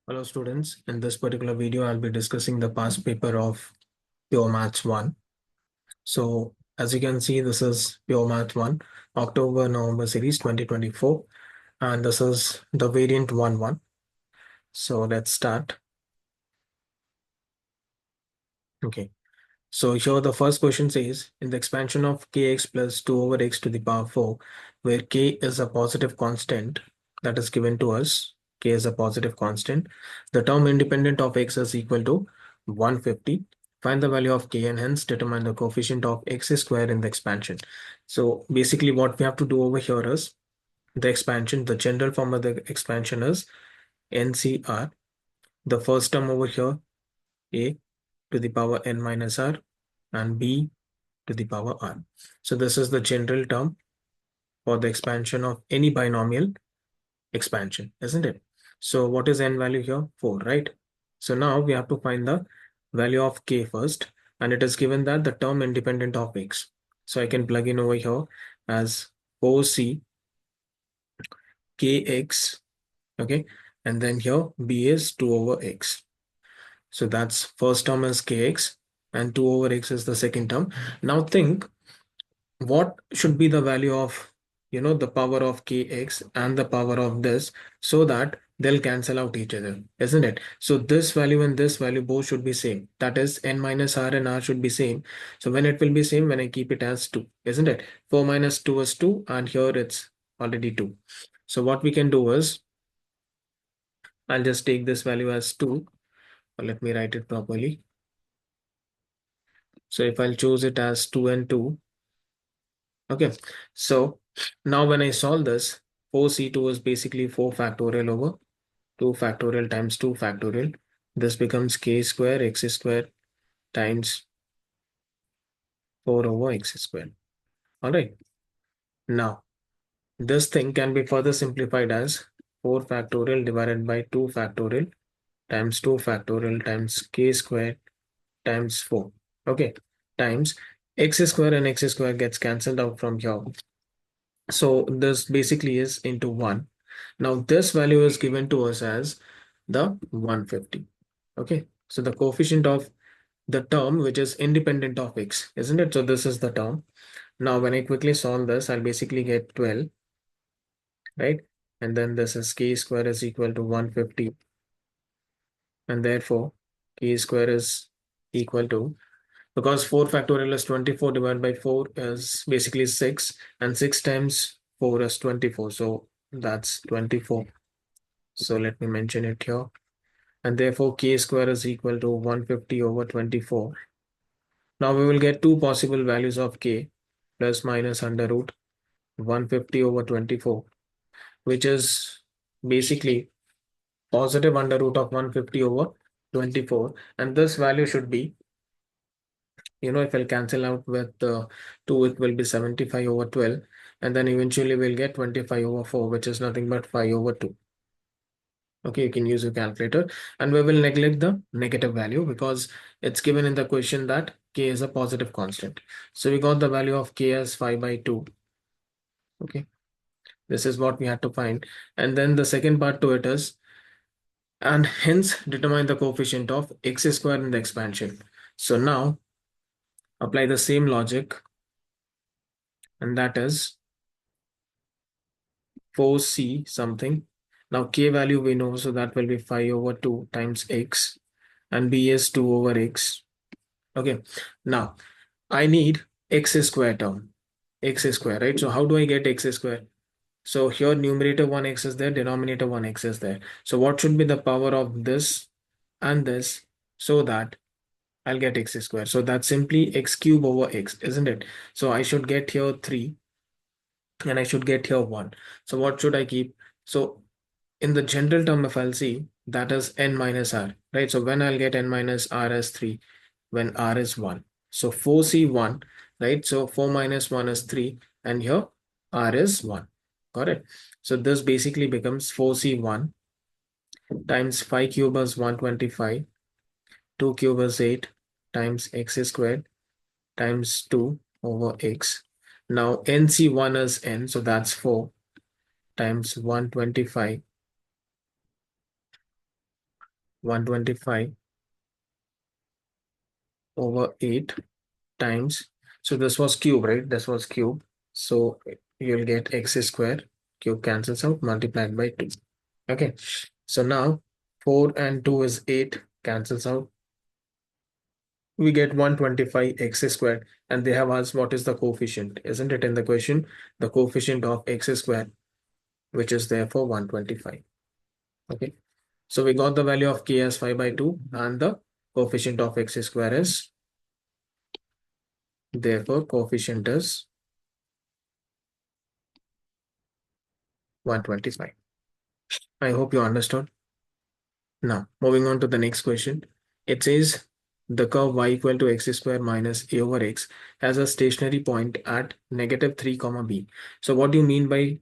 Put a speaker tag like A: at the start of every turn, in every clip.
A: Hello students, in this particular video I'll be discussing the past paper of Pure Maths 1. So as you can see, this is Pure Maths 1 October-November series 2024, and this is the variant 1-1. So let's start. Okay, so here the first question says, in the expansion of kx plus 2 over x to the power 4, where k is a positive constant that is given to us, k is a positive constant, the term independent of x is equal to 150. Find the value of k and hence determine the coefficient of x square in the expansion. So basically what we have to do over here is the expansion, the general form of the expansion is NCR. The first term over here, a to the power n minus r, and b to the power r. So this is the general term for the expansion of any binomial expansion, isn't it? So what is n value here? 4, right? So now we have to find the value of k first, and it is given that the term independent of x. So I can plug in over here as 4c kx, okay? And then here b is 2 over x. So that's first term is kx and 2 over x is the second term. Now think, what should be the value of the power of kx and the power of this, so that they'll cancel out each other, isn't it? So this value and this value both should be same, that is n minus r and r should be same. So when it will be same, when I keep it as 2, isn't it? 4 minus 2 is 2, and here it's already 2. So what we can do is, I'll just take this value as 2, or let me write it properly. So if I'll choose it as 2 and 2, okay, so now when I solve this, 4c2 is basically 4 factorial over 2 factorial times 2 factorial. This becomes k square x square times 4 over x square. All right. Now, this thing can be further simplified as 4 factorial divided by 2 factorial times 2 factorial times k square times 4. Okay. Times x square and x square gets cancelled out from here. So this basically is into 1. Now this value is given to us as the 150. Okay, so the coefficient of the term which is independent of x, isn't it? So this is the term. Now when I quickly solve this, I'll basically get 12, right? And then this is k square is equal to 150, and therefore k square is equal to, because 4 factorial is 24 divided by 4 is basically 6, and 6 times 4 is 24, so that's 24. So let me mention it here, and therefore k square is equal to 150 over 24. Now we will get two possible values of k, plus minus under root 150 over 24, which is basically positive under root of 150 over 24, and this value should be, if I'll cancel out with 2, it will be 75 over 12, and then eventually we'll get 25 over 4, which is nothing but 5 over 2. Okay, you can use your calculator, and we will neglect the negative value because it's given in the question that k is a positive constant. So we got the value of k as 5 by 2. Okay, this is what we had to find. And then the second part to it is, and hence determine the coefficient of x square in the expansion. So now apply the same logic, and that is 4c something. Now k value we know, so that will be 5 over 2 times x, and b is 2 over x. Okay, now I need x square term, x square, right? So how do I get x square? So here numerator 1x is there, denominator 1x is there. So what should be the power of this and this, so that I'll get x square? So that's simply x cube over x, isn't it? So I should get here 3, and I should get here 1. So what should I keep? So in the general term, if I'll see, that is n minus r, right? So when I'll get n minus r as 3, when r is 1. So 4c1, right? So 4 minus 1 is 3, and here r is 1. Got it? So this basically becomes 4c1 times 5 cube is 125, 2 cube is 8 times x squared times 2 over x. Now nc1 is n, so that's 4 times 125 125 over 8 times. So this was cube, right? This was cube. So you'll get x square. Cube cancels out, multiplied by 2. Okay. So now 4 and 2 is 8, cancels out. We get 125 x squared, and they have asked what is the coefficient, isn't it, in the question? The coefficient of x squared, which is therefore 125. Okay. So we got the value of k as 5 by 2, and the coefficient of x square is, therefore coefficient is 125. I hope you understood. Now, moving on to the next question. It says the curve y equal to x square minus a over x has a stationary point at negative 3 comma b. So what do you mean by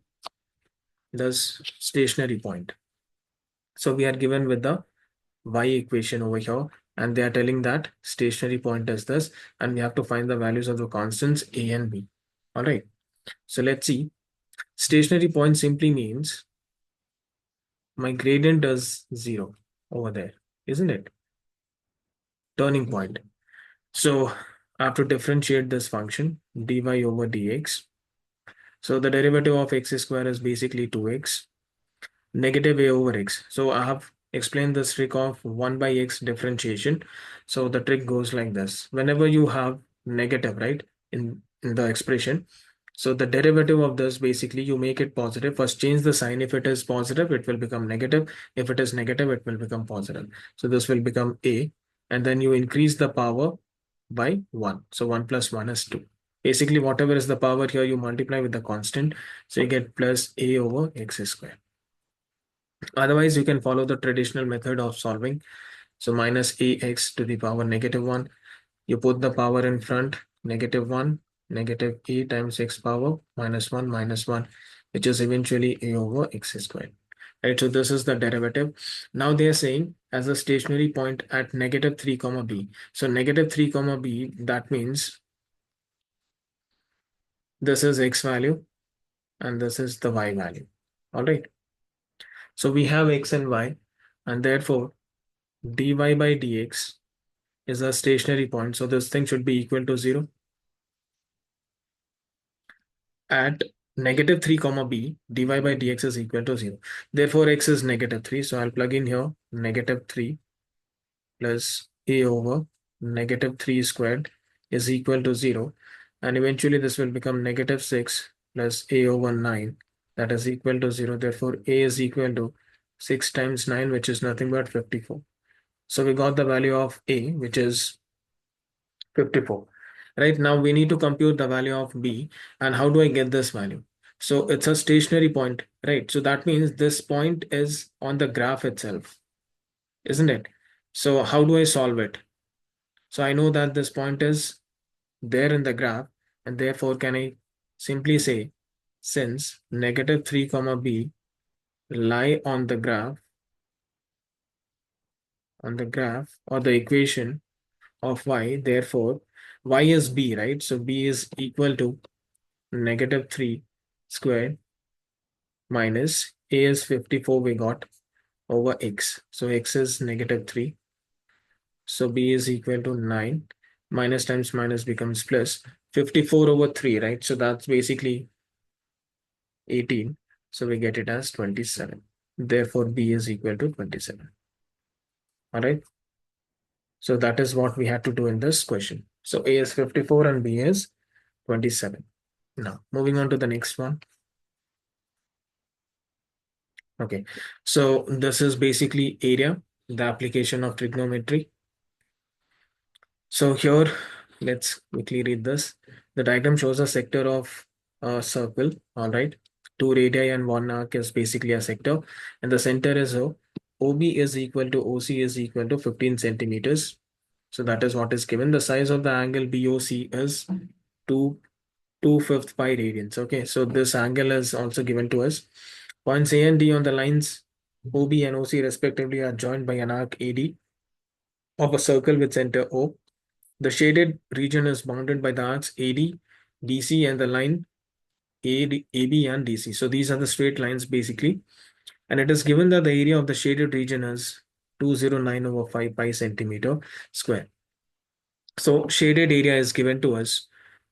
A: this stationary point? So we are given with the y equation over here, and they are telling that stationary point is this, and we have to find the values of the constants a and b. All right. So let's see. Stationary point simply means my gradient is 0 over there, isn't it? Turning point. So I have to differentiate this function dy over dx. So the derivative of x square is basically 2x, negative a over x. So I have explained this trick of 1 by x differentiation. So the trick goes like this. Whenever you have negative, right, in the expression, so the derivative of this, basically you make it positive. First change the sign. If it is positive, it will become negative. If it is negative, it will become positive. So this will become a, and then you increase the power by 1. So 1 plus 1 is 2. Basically, whatever is the power here, you multiply with the constant. So you get plus a over x square. Otherwise, you can follow the traditional method of solving. So minus ax to the power negative 1. You put the power in front, negative 1, negative a times x power minus 1, which is eventually a over x squared. Right, so this is the derivative. Now they are saying as a stationary point at negative 3 comma b. So negative 3 comma b, that means this is x value and this is the y value. All right. So we have x and y, and therefore dy by dx is a stationary point. So this thing should be equal to 0 at negative 3 comma b. Dy by dx is equal to 0. Therefore x is negative 3. So I'll plug in here negative 3 plus a over negative 3 squared is equal to 0. And eventually this will become negative 6 plus a over 9, that is equal to 0. Therefore a is equal to 6 times 9, which is nothing but 54. So we got the value of a, which is 54. Right now we need to compute the value of b. And how do I get this value? So it's a stationary point, right? So that means this point is on the graph itself, isn't it? So how do I solve it? So I know that this point is there in the graph, and therefore can I simply say, since negative 3 comma b lie on the graph or the equation of y, therefore y is b, right? So b is equal to negative 3 squared minus a is 54 we got over x. So x is negative 3. So b is equal to 9. Minus times minus becomes plus 54 over 3, right? So that's basically 18. So we get it as 27. Therefore, b is equal to 27. All right. So that is what we had to do in this question. So a is 54 and b is 27. Now, moving on to the next one. Okay. So this is basically area, the application of trigonometry. So here, let's quickly read this. The diagram shows a sector of a circle. All right. Two radii and one arc is basically a sector. And the center is O. OB is equal to OC is equal to 15 centimeters. So that is what is given. The size of the angle BOC is 2/5 pi radians. Okay. So this angle is also given to us. Points A and D on the lines OB and OC respectively are joined by an arc AD of a circle with center O. The shaded region is bounded by the arcs AD, DC, and the line AB and DC. So these are the straight lines basically. And it is given that the area of the shaded region is 209 over 5 pi centimeter square. So shaded area is given to us.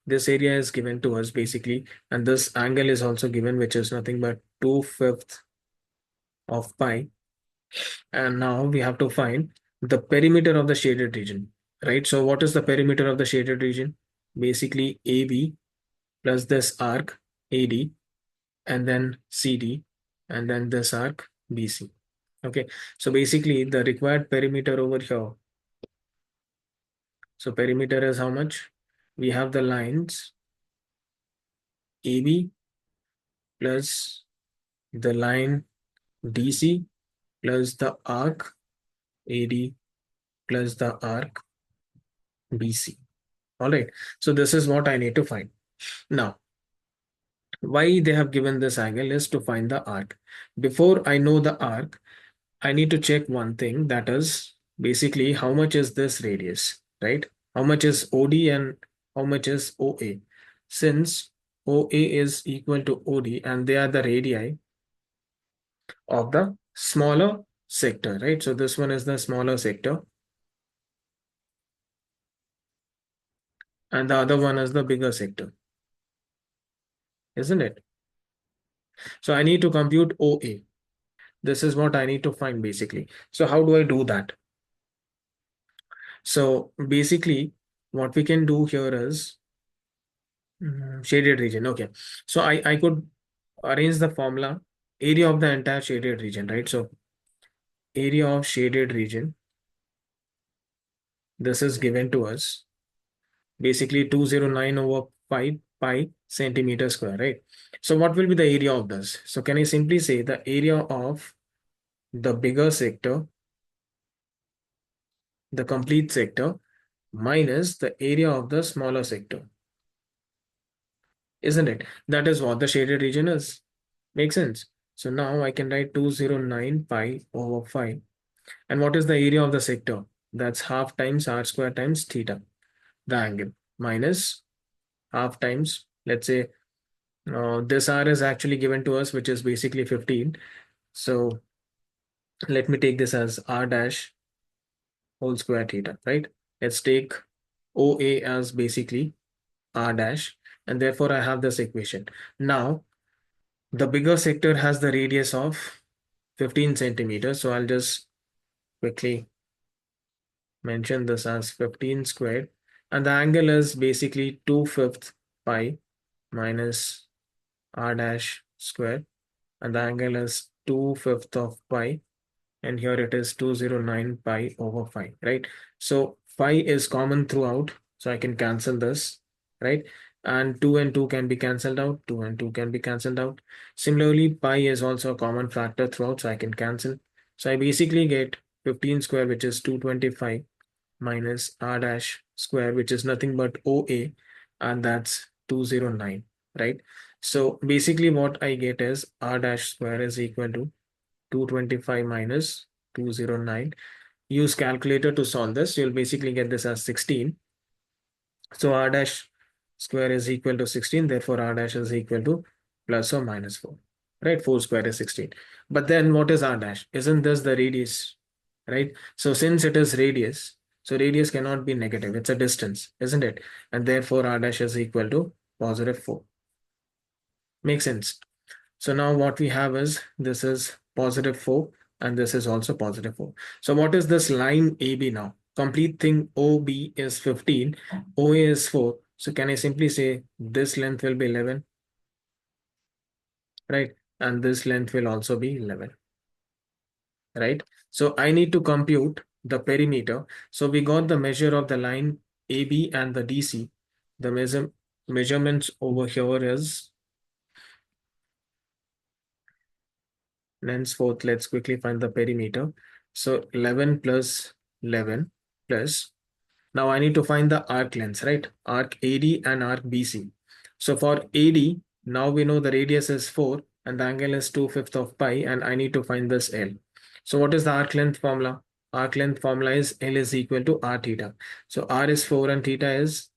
A: This area is given to us basically, and this angle is also given, which is nothing but 2/5 of pi. And now we have to find the perimeter of the shaded region, right? So what is the perimeter of the shaded region? Basically AB plus this arc AD, and then CD, and then this arc BC. Okay, so basically the required perimeter over here. So perimeter is how much? We have the lines AB plus the line DC plus the arc AD plus the arc BC. All right. So this is what I need to find. Now, why they have given this angle is to find the arc. Before I know the arc, I need to check one thing, that is basically how much is this radius, right? How much is OD and how much is OA? Since OA is equal to OD and they are the radii of the smaller sector, right? So this one is the smaller sector and the other one is the bigger sector, isn't it? So I need to compute OA. This is what I need to find basically. So how do I do that? So basically what we can do here is shaded region. Okay. So I could arrange the formula area of the entire shaded region, right? So area of shaded region, this is given to us basically 209 over 5 pi centimeter square, right? So what will be the area of this? So can I simply say the area of the bigger sector, the complete sector, minus the area of the smaller sector, isn't it? That is what the shaded region is. Makes sense. So now I can write 209 pi over 5. And what is the area of the sector? That's half times r square times theta, the angle, minus half times, let's say, this r is actually given to us, which is basically 15. So let me take this as r dash whole square theta, right? Let's take OA as basically r dash, and therefore I have this equation. Now, the bigger sector has the radius of 15 centimeters. So I'll just quickly mention this as 15 squared. And the angle is basically 2/5 pi minus r dash square. And the angle is 2/5 of pi. And here it is 209 pi over 5, right? So phi is common throughout. So I can cancel this, right? And 2 and 2 can be cancelled out. 2 and 2 can be cancelled out. Similarly, pi is also a common factor throughout. So I can cancel. So I basically get 15 square, which is 225 minus r dash square, which is nothing but OA, and that's 209, right? So basically what I get is r dash square is equal to 225 minus 209. Use calculator to solve this. You'll basically get this as 16. So r dash square is equal to 16. Therefore, r dash is equal to plus or minus 4. Right? 4 square is 16. But then what is r dash? Isn't this the radius? Right? So since it is radius, so radius cannot be negative. It's a distance, isn't it? And therefore, r dash is equal to positive 4. Makes sense. So now what we have is this is positive 4 and this is also positive 4. So what is this line AB now? Complete thing OB is 15, OA is 4. So can I simply say this length will be 11, right? And this length will also be 11, right? So I need to compute the perimeter. So we got the measure of the line AB and the DC. The measurements over here is, henceforth, let's quickly find the perimeter. So 11 plus 11 plus, now I need to find the arc lengths, right? Arc AD and arc BC. So for AD, now we know the radius is 4 and the angle is 2/5 of pi, and I need to find this L. So what is the arc length formula? Arc length formula is L is equal to r theta. So r is 4 and theta is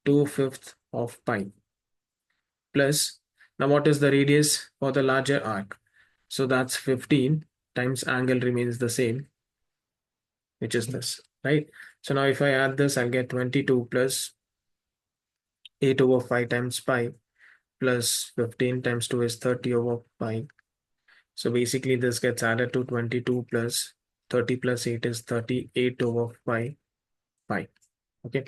A: 2/5 of pi. Plus, now what is the radius for the larger arc? So that's 15 times angle remains the same. which is this, right? So now if I add this, I'll get 22 plus 8 over 5 times pi plus 15 times 2 is 30 over pi. So basically this gets added to 22 plus 30 plus 8 is 38 over pi. Okay.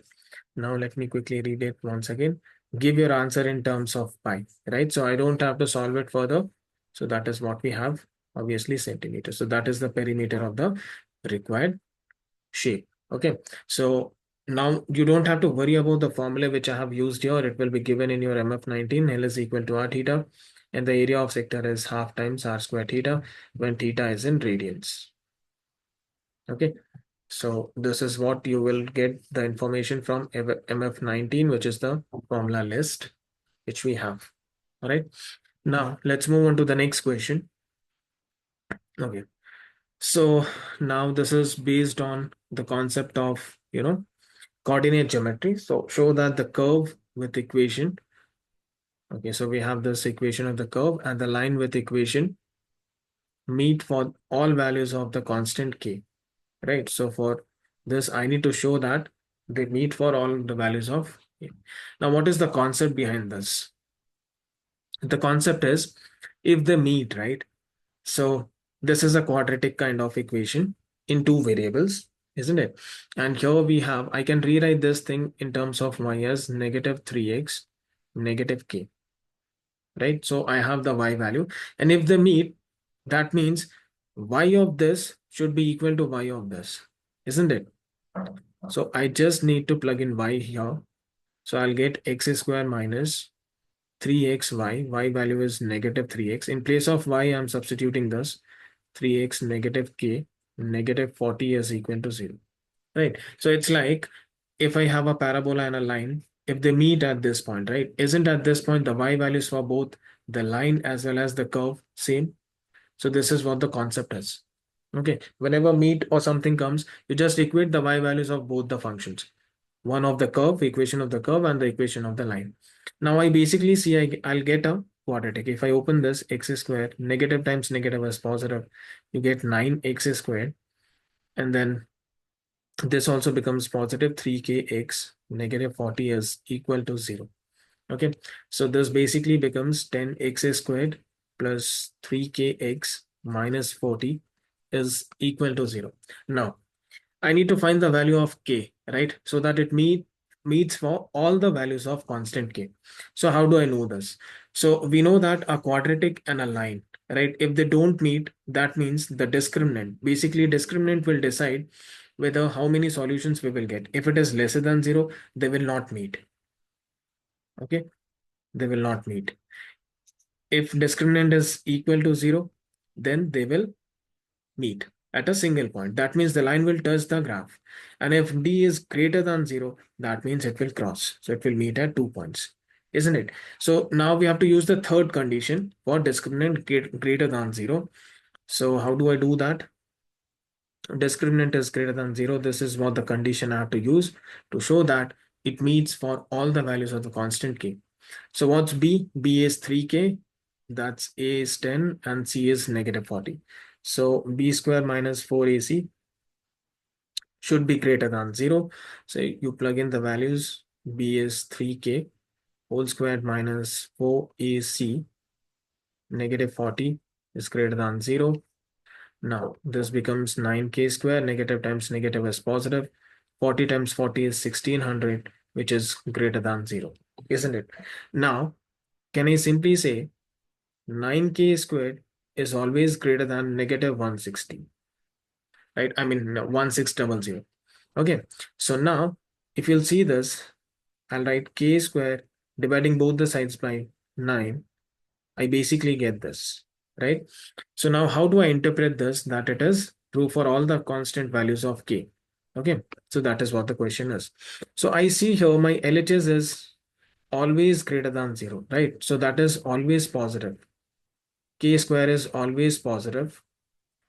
A: Now let me quickly read it once again. Give your answer in terms of pi, right? So I don't have to solve it further. So that is what we have, obviously centimeter. So that is the perimeter of the required shape. Okay. So now you don't have to worry about the formula which I have used here. It will be given in your MF19. L is equal to r theta. And the area of sector is half times r square theta when theta is in radians. Okay. So this is what you will get the information from MF19, which is the formula list, which we have. All right. Now let's move on to the next question. Okay. So now this is based on the concept of, coordinate geometry. So show that the curve with equation. Okay. So we have this equation of the curve and the line with equation meet for all values of the constant k. Right. So for this, I need to show that they meet for all the values of k. Now, what is the concept behind this? The concept is if they meet, right? So this is a quadratic kind of equation in two variables, isn't it? And here we have, I can rewrite this thing in terms of y as negative 3x, negative k, right? So I have the y value. And if they meet, that means y of this should be equal to y of this, isn't it? So I just need to plug in y here. So I'll get x square minus 3xy. Y value is negative 3x. In place of y, I'm substituting this 3x negative k, negative 40 is equal to 0. Right. So it's like if I have a parabola and a line, if they meet at this point, right? Isn't at this point the y values for both the line as well as the curve same? So this is what the concept is. Okay. Whenever meet or something comes, you just equate the y values of both the functions. One of the curve, equation of the curve, and the equation of the line. Now I basically see I'll get a quadratic. If I open this, x squared, negative times negative is positive. You get 9x squared. And then this also becomes positive 3kx, negative 40 is equal to 0. Okay. So this basically becomes 10x squared plus 3kx minus 40 is equal to 0. Now, I need to find the value of k, right? So that it meets for all the values of constant k. So how do I know this? So we know that a quadratic and a line, right? If they don't meet, that means the discriminant. Basically, discriminant will decide whether how many solutions we will get. If it is lesser than 0, they will not meet. Okay, they will not meet. If discriminant is equal to 0, then they will meet at a single point. That means the line will touch the graph. And if d is greater than 0, that means it will cross. So it will meet at 2 points, isn't it? So now we have to use the third condition for discriminant greater than 0. So how do I do that? Discriminant is greater than 0. This is what the condition I have to use to show that it meets for all the values of the constant k. So what's b? B is 3k, that's a is 10, and c is negative 40. So b square minus 4ac should be greater than 0. So you plug in the values. B is 3k whole squared minus 4ac, negative 40 is greater than 0. Now this becomes 9k square, negative times negative is positive. 40 times 40 is 1600, which is greater than 0, isn't it? Now, can I simply say 9k squared is always greater than negative 160, right? I mean, no, 1600. Okay, so now if you'll see this, I'll write k squared dividing both the sides by 9. I basically get this, right? So now how do I interpret this that it is true for all the constant values of k? Okay, so that is what the question is. So I see here my LHS is always greater than 0, right? So that is always positive. K square is always positive,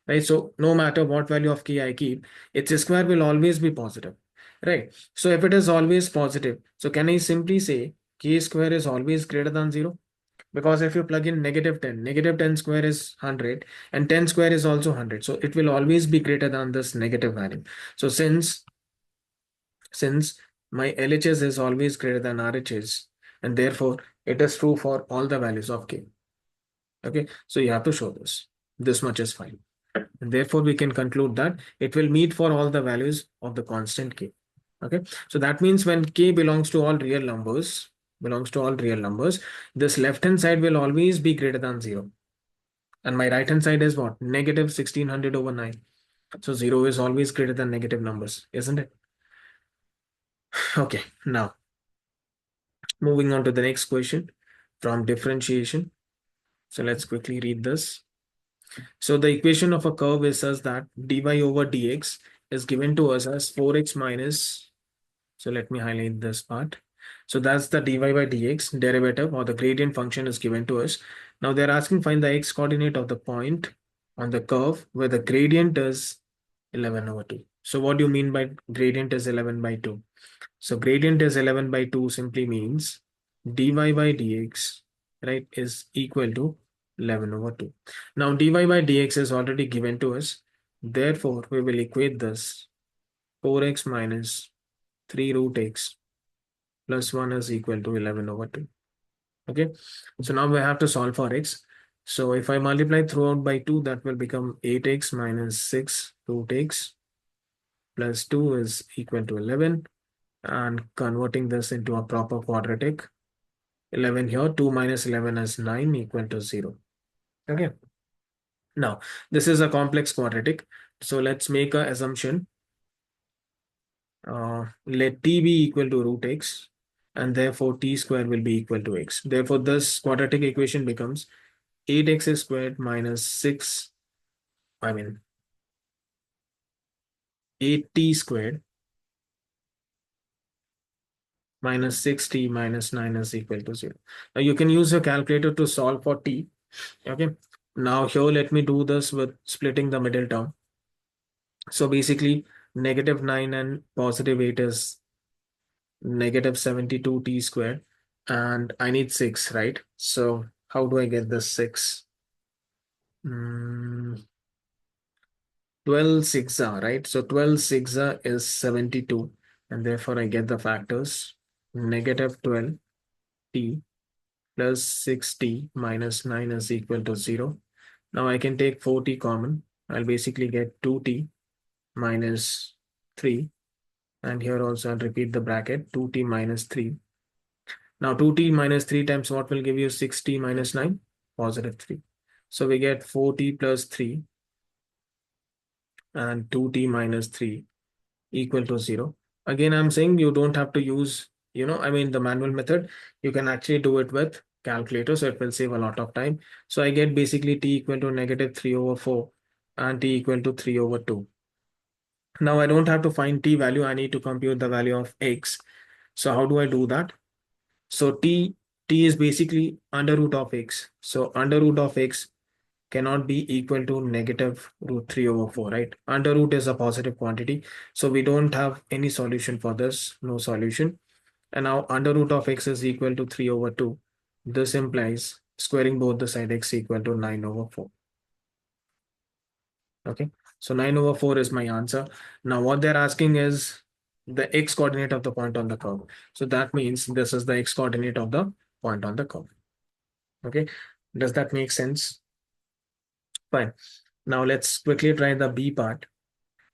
A: right? So no matter what value of k I keep, its square will always be positive, right? So if it is always positive, so can I simply say k square is always greater than 0? Because if you plug in negative 10 square is 100 and 10 square is also 100. So it will always be greater than this negative value. So since my LHS is always greater than RHS, and therefore it is true for all the values of K. Okay, so you have to show this. This much is fine. And therefore we can conclude that it will meet for all the values of the constant K. Okay, so that means when K belongs to all real numbers, this left hand side will always be greater than 0. And my right hand side is what? Negative 1600 over 9. So 0 is always greater than negative numbers, isn't it? Okay, now moving on to the next question from differentiation. So let's quickly read this. So the equation of a curve is such that dy over dx is given to us as 4x minus. So let me highlight this part. So that's the dy by dx derivative, or the gradient function is given to us. Now they're asking find the x coordinate of the point on the curve where the gradient is 11 over 2. So what do you mean by gradient is 11 by 2? So gradient is 11 by 2 simply means dy by dx, right, is equal to 11 over 2. Now dy by dx is already given to us. Therefore, we will equate this 4x minus 3 root x plus 1 is equal to 11 over 2. Okay, so now we have to solve for x. So if I multiply throughout by 2, that will become 8x minus 6 root x plus 2 is equal to 11. And converting this into a proper quadratic, 11 here, 2 minus 11 is 9 equal to 0. Okay, now this is a complex quadratic. So let's make an assumption. Let t be equal to root x, and therefore t square will be equal to x. Therefore, this quadratic equation becomes 8x squared minus 6, 8t squared minus 6t minus 9 is equal to 0. Now you can use your calculator to solve for t. Okay, now here let me do this with splitting the middle term. So basically negative 9 and positive 8 is negative 72 t squared, and I need 6, right? So how do I get this 6? 12 6a, right? So 12 6a is 72, and therefore I get the factors negative 12 t plus 6t minus 9 is equal to 0. Now I can take 4t common. I'll basically get 2t minus 3. And here also I'll repeat the bracket 2t minus 3. Now 2t minus 3 times what will give you 6t minus 9? Positive 3. So we get 4t plus 3 and 2t minus 3 equal to 0. Again, I'm saying you don't have to use, the manual method. You can actually do it with calculator, so it will save a lot of time. So I get basically t equal to negative 3 over 4 and t equal to 3 over 2. Now I don't have to find t value. I need to compute the value of x. So how do I do that? So t is basically under root of x. So under root of x cannot be equal to negative root 3 over 4, right? Under root is a positive quantity. So we don't have any solution for this, no solution. And now under root of x is equal to 3 over 2. This implies squaring both the side x equal to 9 over 4. Okay, so 9 over 4 is my answer. Now what they're asking is the x coordinate of the point on the curve. So that means this is the x coordinate of the point on the curve. Okay, does that make sense? Fine. Now let's quickly try the B part.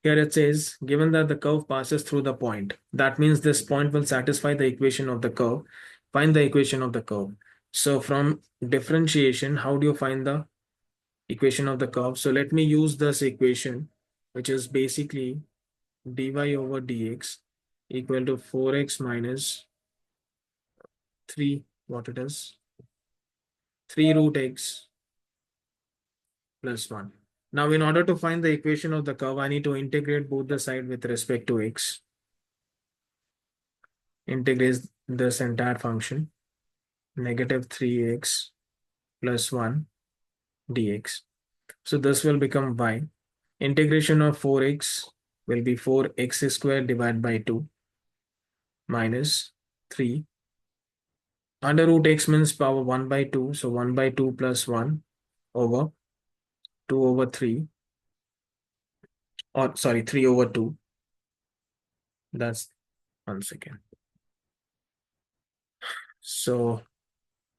A: Here it says, given that the curve passes through the point, that means this point will satisfy the equation of the curve. Find the equation of the curve. So from differentiation, how do you find the equation of the curve? So let me use this equation, which is basically dy over dx equal to 4x minus 3, what it is, 3 root x plus 1. Now, in order to find the equation of the curve, I need to integrate both the side with respect to x. Integrate this entire function, negative 3x plus 1 dx. So this will become y. Integration of 4x will be 4x squared divided by 2 minus 3. Under root x means power 1 by 2. So 1 by 2 plus 1 over 2 over 3. Or sorry, 3 over 2. That's 1 second. So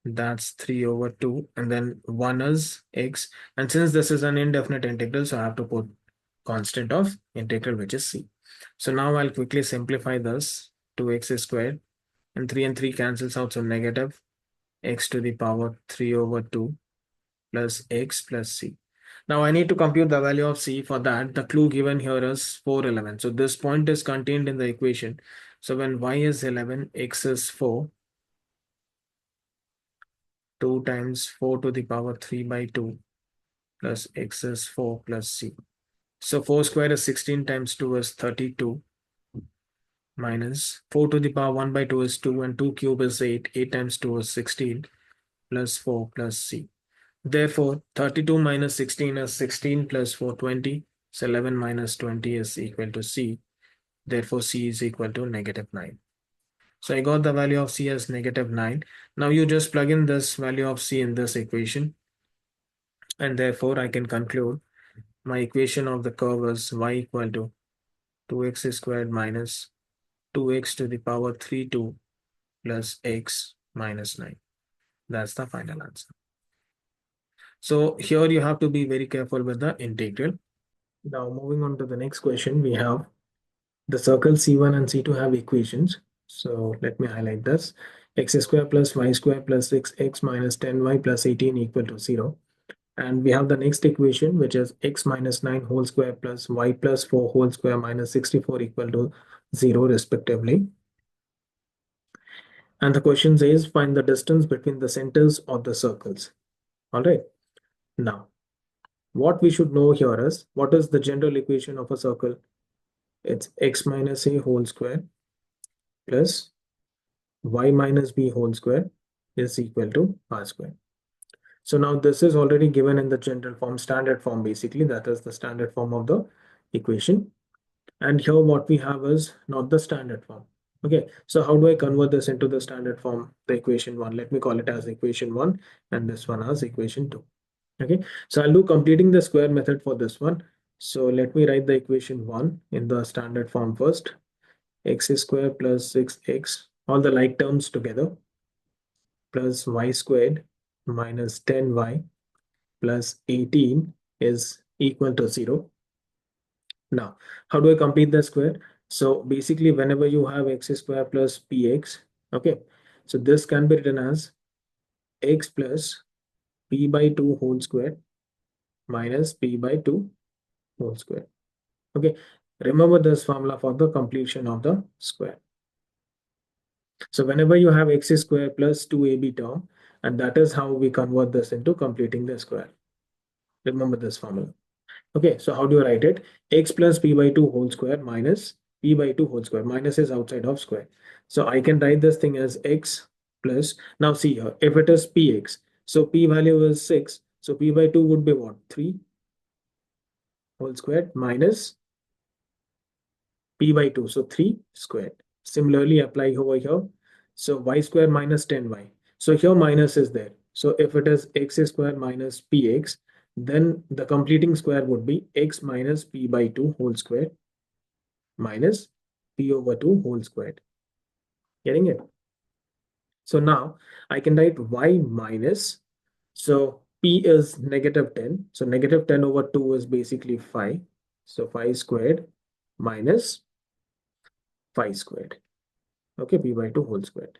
A: that's 3 over 2. And then 1 is x. And since this is an indefinite integral, so I have to put constant of integral, which is c. So now I'll quickly simplify this. 2x squared. And 3 cancels out. So negative x to the power 3 over 2 plus x plus c. Now I need to compute the value of c. For that, the clue given here is 4, 11. So this point is contained in the equation. So when y is 11, x is 4. 2 times 4 to the power 3 by 2 plus x is 4 plus c. So 4 square is 16 times 2 is 32 minus 4 to the power 1 by 2 is 2 and 2 cube is 8. 8 times 2 is 16 plus 4 plus c. Therefore, 32 minus 16 is 16 plus 4, 20. So 11 minus 20 is equal to c. Therefore, c is equal to -9. So I got the value of c as -9. Now you just plug in this value of c in this equation. And therefore, I can conclude my equation of the curve is y equal to 2x squared minus 2x to the power 3 2 plus x minus 9. That's the final answer. So here you have to be very careful with the integral. Now moving on to the next question, we have the circles C1 and C2 have equations. So let me highlight this. X squared plus y squared plus 6x minus 10y plus 18 equal to 0. And we have the next equation, which is x minus 9 whole square plus y plus 4 whole square minus 64 equal to 0 respectively. And the question says find the distance between the centers of the circles. All right. Now, what we should know here is what is the general equation of a circle? It's x minus a whole square plus y minus b whole square is equal to r square. So now this is already given in the general form, standard form basically. That is the standard form of the equation. And here what we have is not the standard form. Okay, so how do I convert this into the standard form, the equation 1? Let me call it as equation 1 and this one as equation 2. Okay, so I'll do completing the square method for this one. So let me write the equation 1 in the standard form first. X squared plus 6x, all the like terms together, plus y squared minus 10y plus 18 is equal to 0. Now, how do I complete the square? So basically, whenever you have x squared plus px, okay, so this can be written as x plus p by 2 whole square minus p by 2 whole square. Okay, remember this formula for the completion of the square. So whenever you have x squared plus 2ab term, and that is how we convert this into completing the square. Remember this formula. Okay, so how do you write it? X plus p by 2 whole square minus p by 2 whole square. Minus is outside of square. So I can write this thing as x plus, now see here, if it is px, so p value is 6. So p by 2 would be what? 3 whole squared minus p by 2. So 3 squared. Similarly, apply over here. So y squared minus 10y. So here minus is there. So if it is x squared minus px, then the completing square would be x minus p by 2 whole square minus p over 2 whole squared. Getting it? So now I can write y minus, so p is -10. So -10 over 2 is basically 5. So 5 squared minus 5 squared. Okay, p by 2 whole squared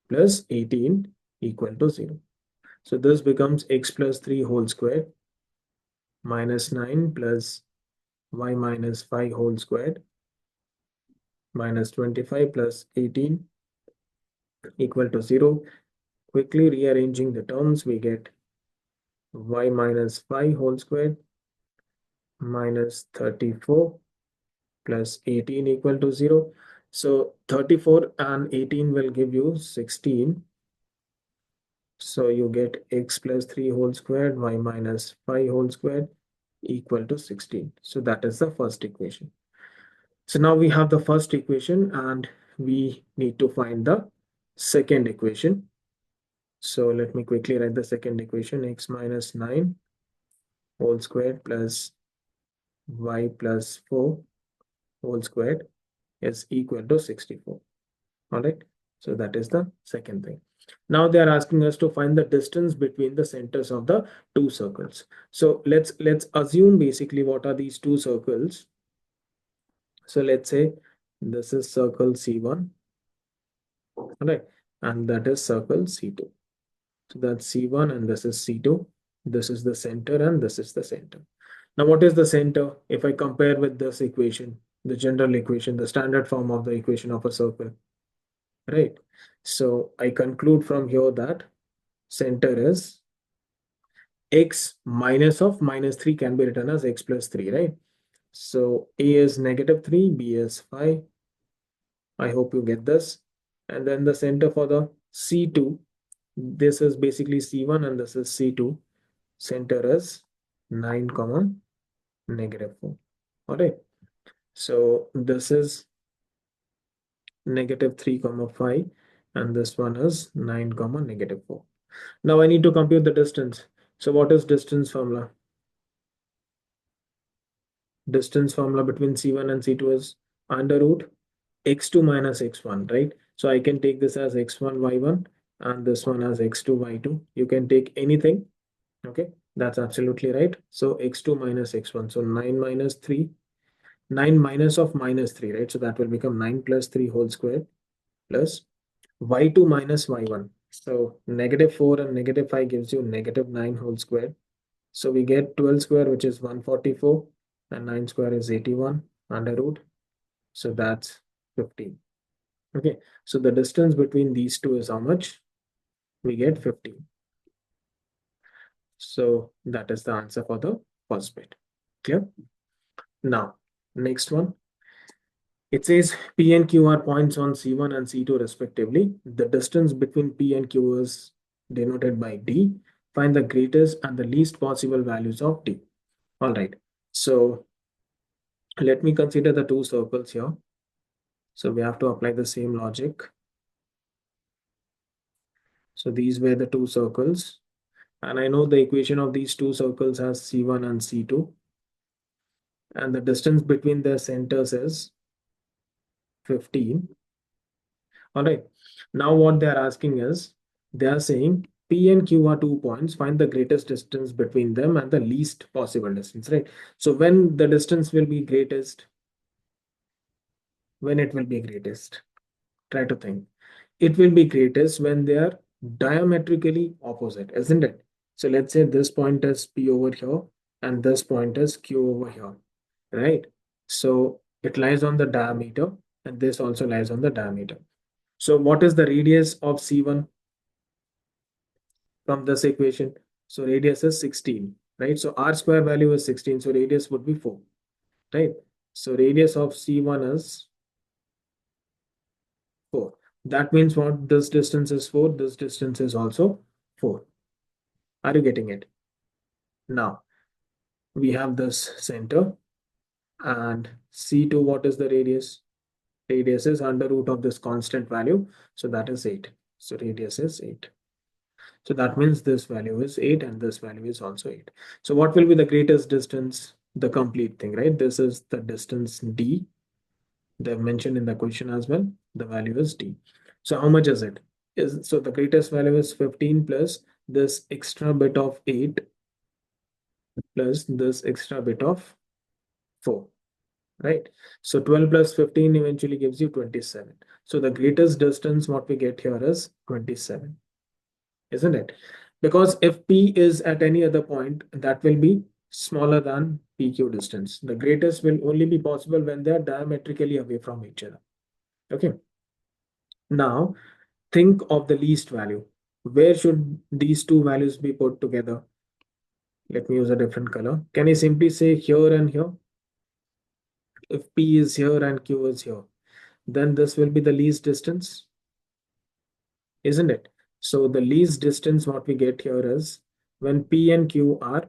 A: plus 18 equal to 0. So this becomes x plus 3 whole squared minus 9 plus y minus 5 whole squared minus 25 plus 18 equal to 0. Quickly rearranging the terms, we get y minus 5 whole squared minus 34 plus 18 equal to 0. So 34 and 18 will give you 16. So you get x plus 3 whole squared, y minus 5 whole squared equal to 16. So that is the first equation. So now we have the first equation and we need to find the second equation. So let me quickly write the second equation. X minus 9 whole squared plus y plus 4 whole squared is equal to 64. All right. So that is the second thing. Now they are asking us to find the distance between the centers of the two circles. So let's assume basically what are these two circles. So let's say this is circle C1, all right, and that is circle C2. So that's C1 and this is C2. This is the center and this is the center. Now what is the center? If I compare with this equation, the general equation, the standard form of the equation of a circle, right? So I conclude from here that center is x minus of minus 3 can be written as x plus 3, right? So A is -3, B is 5. I hope you get this. And then the center for the C2, this is basically C1 and this is C2. Center is 9 comma -4. All right. So this is -3 comma 5 and this one is 9 comma -4. Now I need to compute the distance. So what is distance formula? Distance formula between C1 and C2 is under root x2 minus x1, right? So I can take this as x1, y1 and this one as x2, y2. You can take anything. Okay, that's absolutely right. So x2 minus x1. So 9 minus 3, 9 minus of minus 3, right? So that will become 9 plus 3 whole square plus y2 minus y1. So -4 and -5 gives you -9 whole square. So we get 12 square, which is 144, and 9 square is 81 under root. So that's 15. Okay, so the distance between these two is how much? We get 15. So that is the answer for the first bit. Clear? Now, next one. It says P and Q are points on C1 and C2 respectively. The distance between P and Q is denoted by D. Find the greatest and the least possible values of D. All right. So let me consider the two circles here. So we have to apply the same logic. So these were the two circles. And I know the equation of these two circles has C1 and C2. And the distance between their centers is 15. All right. Now what they are asking is, they are saying P and Q are 2 points, find the greatest distance between them and the least possible distance, right? So when the distance will be greatest, when it will be greatest, try to think. It will be greatest when they are diametrically opposite, isn't it? So let's say this point is P over here and this point is Q over here, right? So it lies on the diameter and this also lies on the diameter. So what is the radius of C1 from this equation? So radius is 16, right? So R square value is 16, so radius would be 4, right? So radius of C1 is 4. That means what? This distance is 4, this distance is also 4. Are you getting it? Now, we have this center and C2, what is the radius? Radius is under root of this constant value, so that is 8. So radius is 8. So that means this value is 8 and this value is also 8. So what will be the greatest distance? The complete thing, right? This is the distance D. They've mentioned in the question as well. The value is D. So how much is it? So the greatest value is 15 plus this extra bit of 8 plus this extra bit of 4, right? So 12 plus 15 eventually gives you 27. So the greatest distance what we get here is 27, isn't it? Because if P is at any other point, that will be smaller than PQ distance. The greatest will only be possible when they are diametrically away from each other. Okay. Now, think of the least value. Where should these two values be put together? Let me use a different color. Can I simply say here and here? If P is here and Q is here, then this will be the least distance, isn't it? So the least distance what we get here is when P and Q are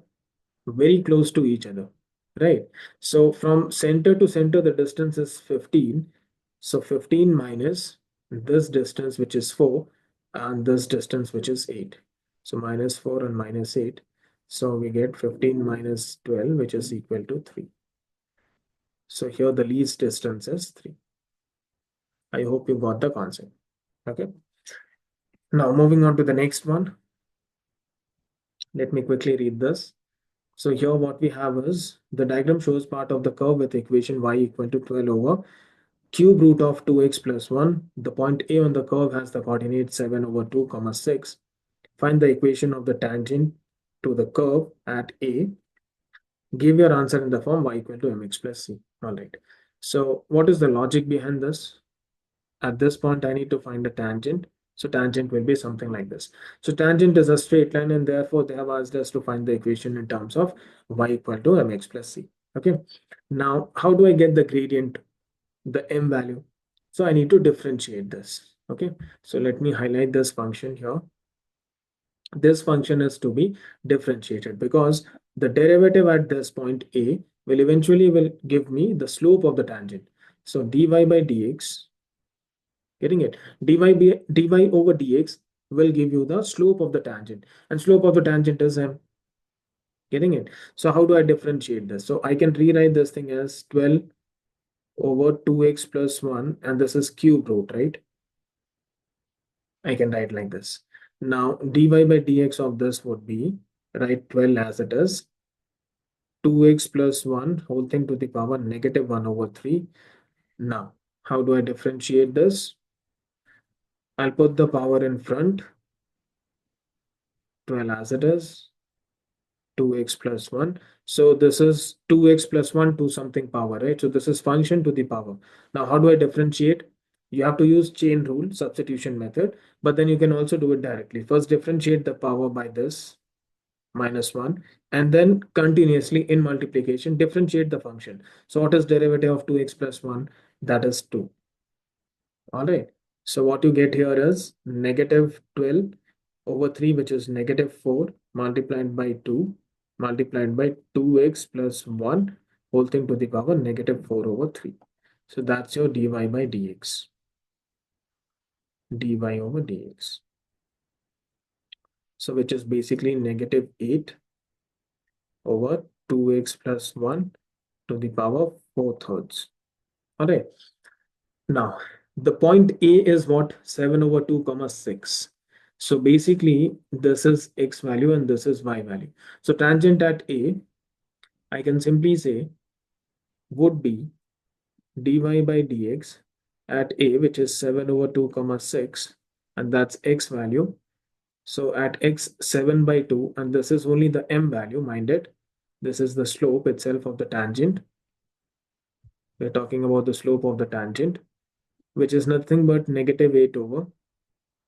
A: very close to each other, right? So from center to center, the distance is 15. So 15 minus this distance, which is 4, and this distance, which is 8. So minus 4 and minus 8. So we get 15 minus 12, which is equal to 3. So here the least distance is 3. I hope you got the concept. Okay. Now moving on to the next one. Let me quickly read this. So here what we have is the diagram shows part of the curve with equation y equal to 12 over cube root of 2x plus 1. The point A on the curve has the coordinate 7 over 2 comma 6. Find the equation of the tangent to the curve at A. Give your answer in the form y equal to mx plus c. All right. So what is the logic behind this? At this point, I need to find a tangent. So tangent will be something like this. So tangent is a straight line, and therefore they have asked us to find the equation in terms of y equal to mx plus c. Okay. Now, how do I get the gradient, the m value? So I need to differentiate this. Okay. So let me highlight this function here. This function is to be differentiated because the derivative at this point a will give me the slope of the tangent. So dy by dx, getting it, dy over dx will give you the slope of the tangent, and slope of the tangent is m. Getting it? So how do I differentiate this? So I can rewrite this thing as 12 over 2x plus 1, and this is cube root, right? I can write like this. Now dy by dx of this would be, write 12 as it is, 2x plus 1 whole thing to the power negative 1 over 3. Now, how do I differentiate this? I'll put the power in front, 12 as it is, 2x plus 1. So this is 2x plus 1 to something power, right? So this is function to the power. Now, how do I differentiate? You have to use chain rule, substitution method, but then you can also do it directly. First, differentiate the power by this, minus 1, and then continuously in multiplication differentiate the function. So what is derivative of 2x plus 1? That is 2. All right. So what you get here is negative 12 over 3, which is negative 4 multiplied by 2 multiplied by 2x plus 1 whole thing to the power negative 4 over 3. So that's your dy by dx. dy over dx. So which is basically negative 8 over 2x plus 1 to the power 4/3. All right. Now, the point A is what? 7 over 2 comma 6. So basically, this is x value and this is y value. So tangent at A, I can simply say would be dy by dx at A, which is 7 over 2 comma 6, and that's x value. So at x 7 by 2, and this is only the m value, mind it. This is the slope itself of the tangent. We're talking about the slope of the tangent, which is nothing but negative 8 over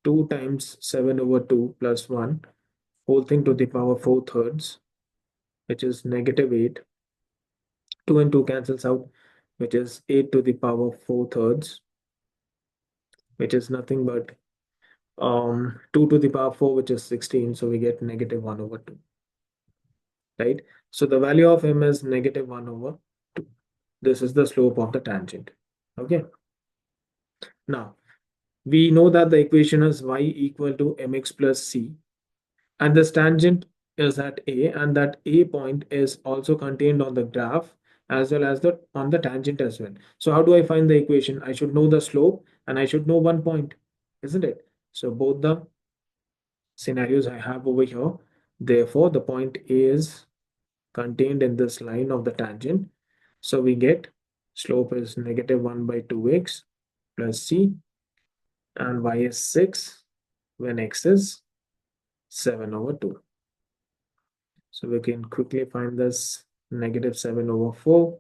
A: 2 times 7 over 2 plus 1 whole thing to the power 4/3, which is negative 8. 2 and 2 cancels out, which is 8 to the power 4/3, which is nothing but 2 to the power 4, which is 16. So we get negative 1 over 2, right? So the value of m is negative 1 over 2. This is the slope of the tangent. Okay. Now, we know that the equation is y equal to mx plus c, and this tangent is at A, and that A point is also contained on the graph as well as the on the tangent as well. So how do I find the equation? I should know the slope and I should know one point, isn't it? So both the scenarios I have over here. Therefore, the point A is contained in this line of the tangent. So we get slope is negative 1 by 2x plus c, and y is 6 when x is 7 over 2. So we can quickly find this negative 7 over 4.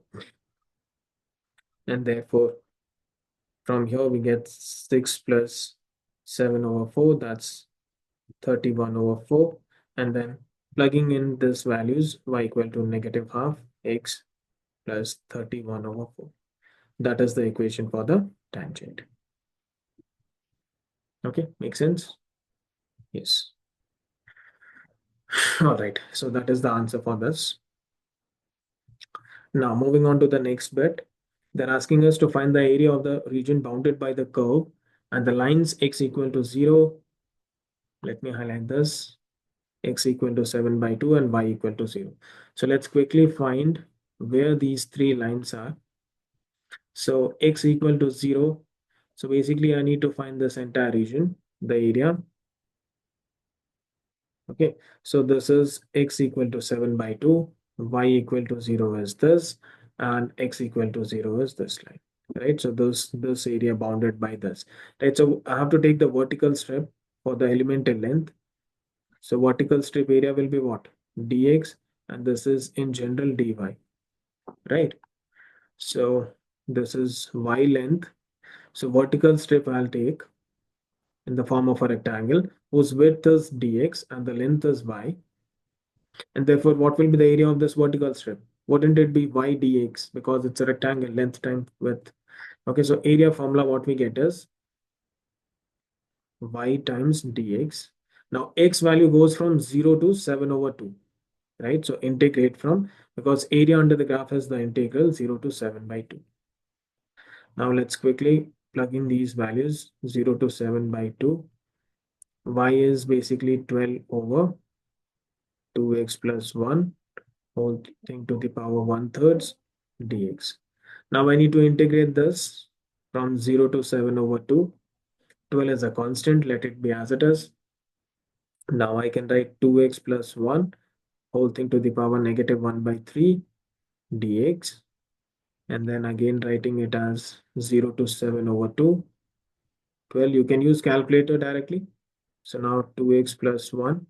A: And therefore, from here we get 6 plus 7 over 4. That's 31 over 4. And then plugging in these values, y equal to negative half x plus 31 over 4. That is the equation for the tangent. Okay, makes sense? Yes. All right, so that is the answer for this. Now, moving on to the next bit, they're asking us to find the area of the region bounded by the curve and the lines x equal to 0, Let me highlight this. X equal to 7 by 2 and y equal to 0. So let's quickly find where these three lines are. So x equal to 0. So basically I need to find this entire region, the area. Okay, so this is x equal to 7 by 2, y equal to 0 is this, and x equal to 0 is this line, right? So this area bounded by this, right? So I have to take the vertical strip for the elemental length. So vertical strip area will be what? Dx, and this is in general dy, right? So this is y length. So vertical strip I'll take in the form of a rectangle whose width is dx and the length is y. And therefore, what will be the area of this vertical strip? Wouldn't it be y dx because it's a rectangle, length times width? Okay, so area formula what we get is y times dx. Now x value goes from 0 to 7 over 2, right? So integrate from, because area under the graph is the integral 0 to 7 by 2. Now let's quickly plug in these values. 0 to 7 by 2. Y is basically 12 over 2x plus 1 whole thing to the power 1/3 dx. Now I need to integrate this from 0 to 7 over 2. 12 is a constant, let it be as it is. Now I can write 2x plus 1 whole thing to the power negative 1 by 3 dx. And then again writing it as 0 to 7 over 2. 12, you can use calculator directly. So now 2x plus 1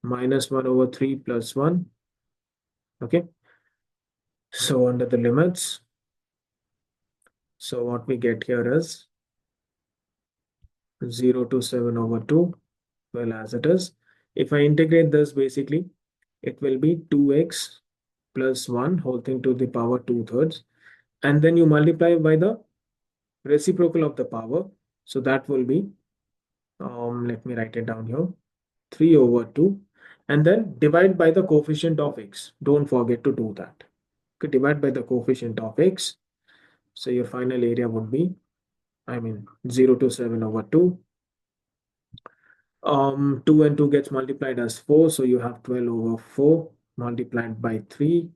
A: minus 1 over 3 plus 1. Okay. So under the limits, so what we get here is 0 to 7 over 2, well, as it is. If I integrate this, basically, it will be 2x plus 1 whole thing to the power 2/3. And then you multiply by the reciprocal of the power. So that will be, let me write it down here, 3 over 2. And then divide by the coefficient of x. Don't forget to do that. Okay, divide by the coefficient of x. So your final area would be, 0 to 7 over 2. 2 and 2 gets multiplied as 4, so you have 12 over 4 multiplied by 3,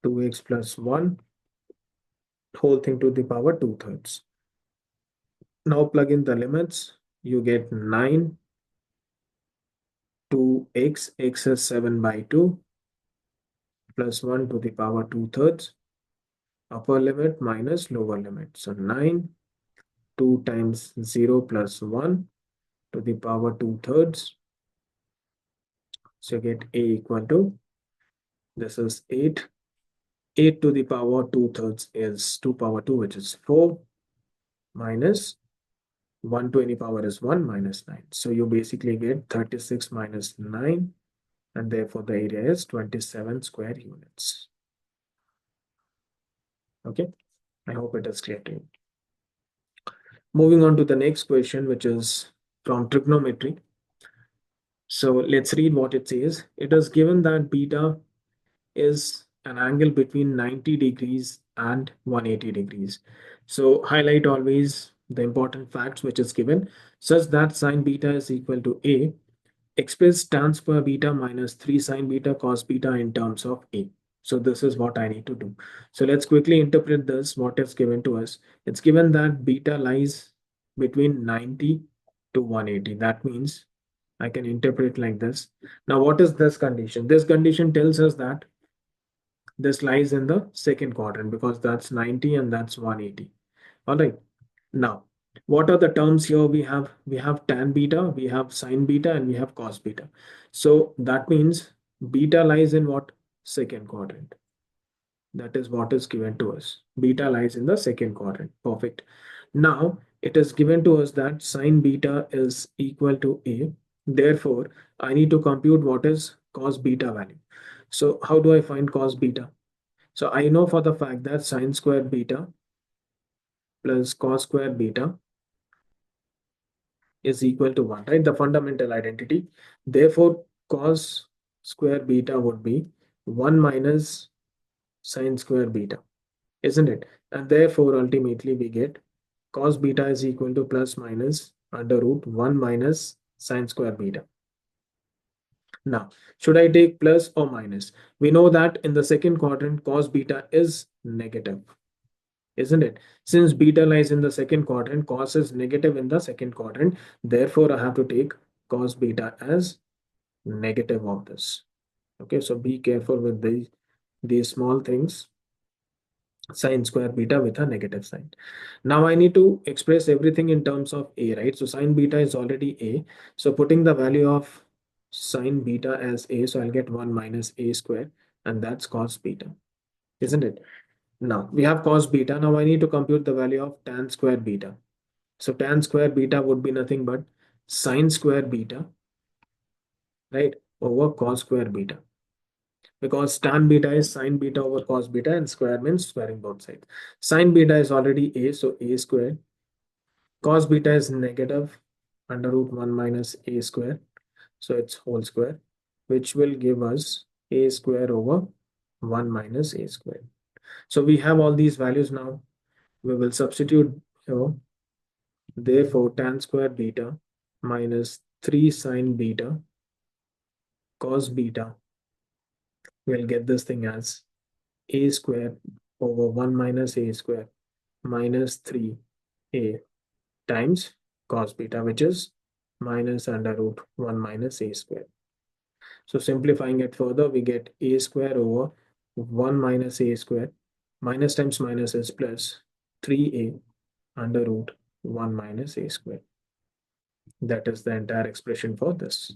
A: 2x plus 1 whole thing to the power 2/3. Now plug in the limits, you get 9 to x is 7 by 2 plus 1 to the power 2/3, upper limit minus lower limit. So 9, 2 times 0 plus 1 to the power 2/3. So you get a equal to, this is 8. 8 to the power 2/3 is 2 power 2, which is 4, minus 1 to any power is 1 minus 9. So you basically get 36 minus 9, and therefore the area is 27 square units. Okay, I hope it is clear to you. Moving on to the next question, which is from trigonometry. So let's read what it says. It is given that beta is an angle between 90 degrees and 180 degrees. So highlight always the important facts which is given, such that sine beta is equal to a. Express tan square beta minus 3 sine beta cos beta in terms of a. So this is what I need to do. So let's quickly interpret this, what is given to us. It's given that beta lies between 90 to 180. That means I can interpret like this. Now, what is this condition? This condition tells us that this lies in the second quadrant because that's 90 and that's 180. All right. Now, what are the terms here? We have tan beta, we have sine beta, and we have cos beta. So that means beta lies in what? Second quadrant. That is what is given to us. Beta lies in the second quadrant. Perfect. Now it is given to us that sine beta is equal to a. Therefore, I need to compute what is cos beta value. So how do I find cos beta? So I know for the fact that sine square beta plus cos square beta is equal to 1, right? The fundamental identity. Therefore, cos square beta would be 1 minus sine square beta, isn't it? And therefore, ultimately, we get cos beta is equal to plus minus under root 1 minus sine square beta. Now, should I take plus or minus? We know that in the second quadrant, cos beta is negative, isn't it? Since beta lies in the second quadrant, cos is negative in the second quadrant. Therefore, I have to take cos beta as negative of this. Okay, so be careful with these small things. Sine square beta with a negative sign. Now I need to express everything in terms of a, right? So sine beta is already a. So putting the value of sine beta as a, so I'll get 1 minus a square, and that's cos beta, isn't it? Now we have cos beta. Now I need to compute the value of tan square beta. So tan square beta would be nothing but sine square beta, right, over cos square beta. Because tan beta is sine beta over cos beta, and square means squaring both sides. Sine beta is already a, so a square. Cos beta is negative under root 1 minus a square, so it's whole square, which will give us a square over 1 minus a square. So we have all these values now. We will substitute here. Therefore, tan square beta minus 3 sine beta cos beta, we'll get this thing as a square over 1 minus a square minus 3a times cos beta, which is minus under root 1 minus a square. So simplifying it further, we get a square over 1 minus a square. Minus times minus is plus 3a under root 1 minus a square. That is the entire expression for this.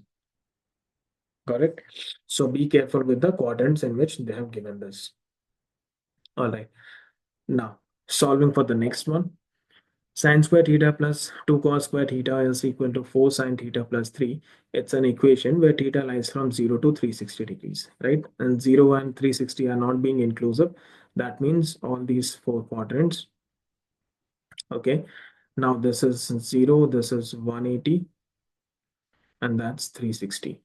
A: Correct? So be careful with the quadrants in which they have given this. All right. Now, solving for the next one. Sine square theta plus 2 cos square theta is equal to 4 sine theta plus 3. It's an equation where theta lies from 0 to 360 degrees, right? And 0 and 360 are not being inclusive. That means all these four quadrants. Okay. Now this is 0, this is 180, and that's 360.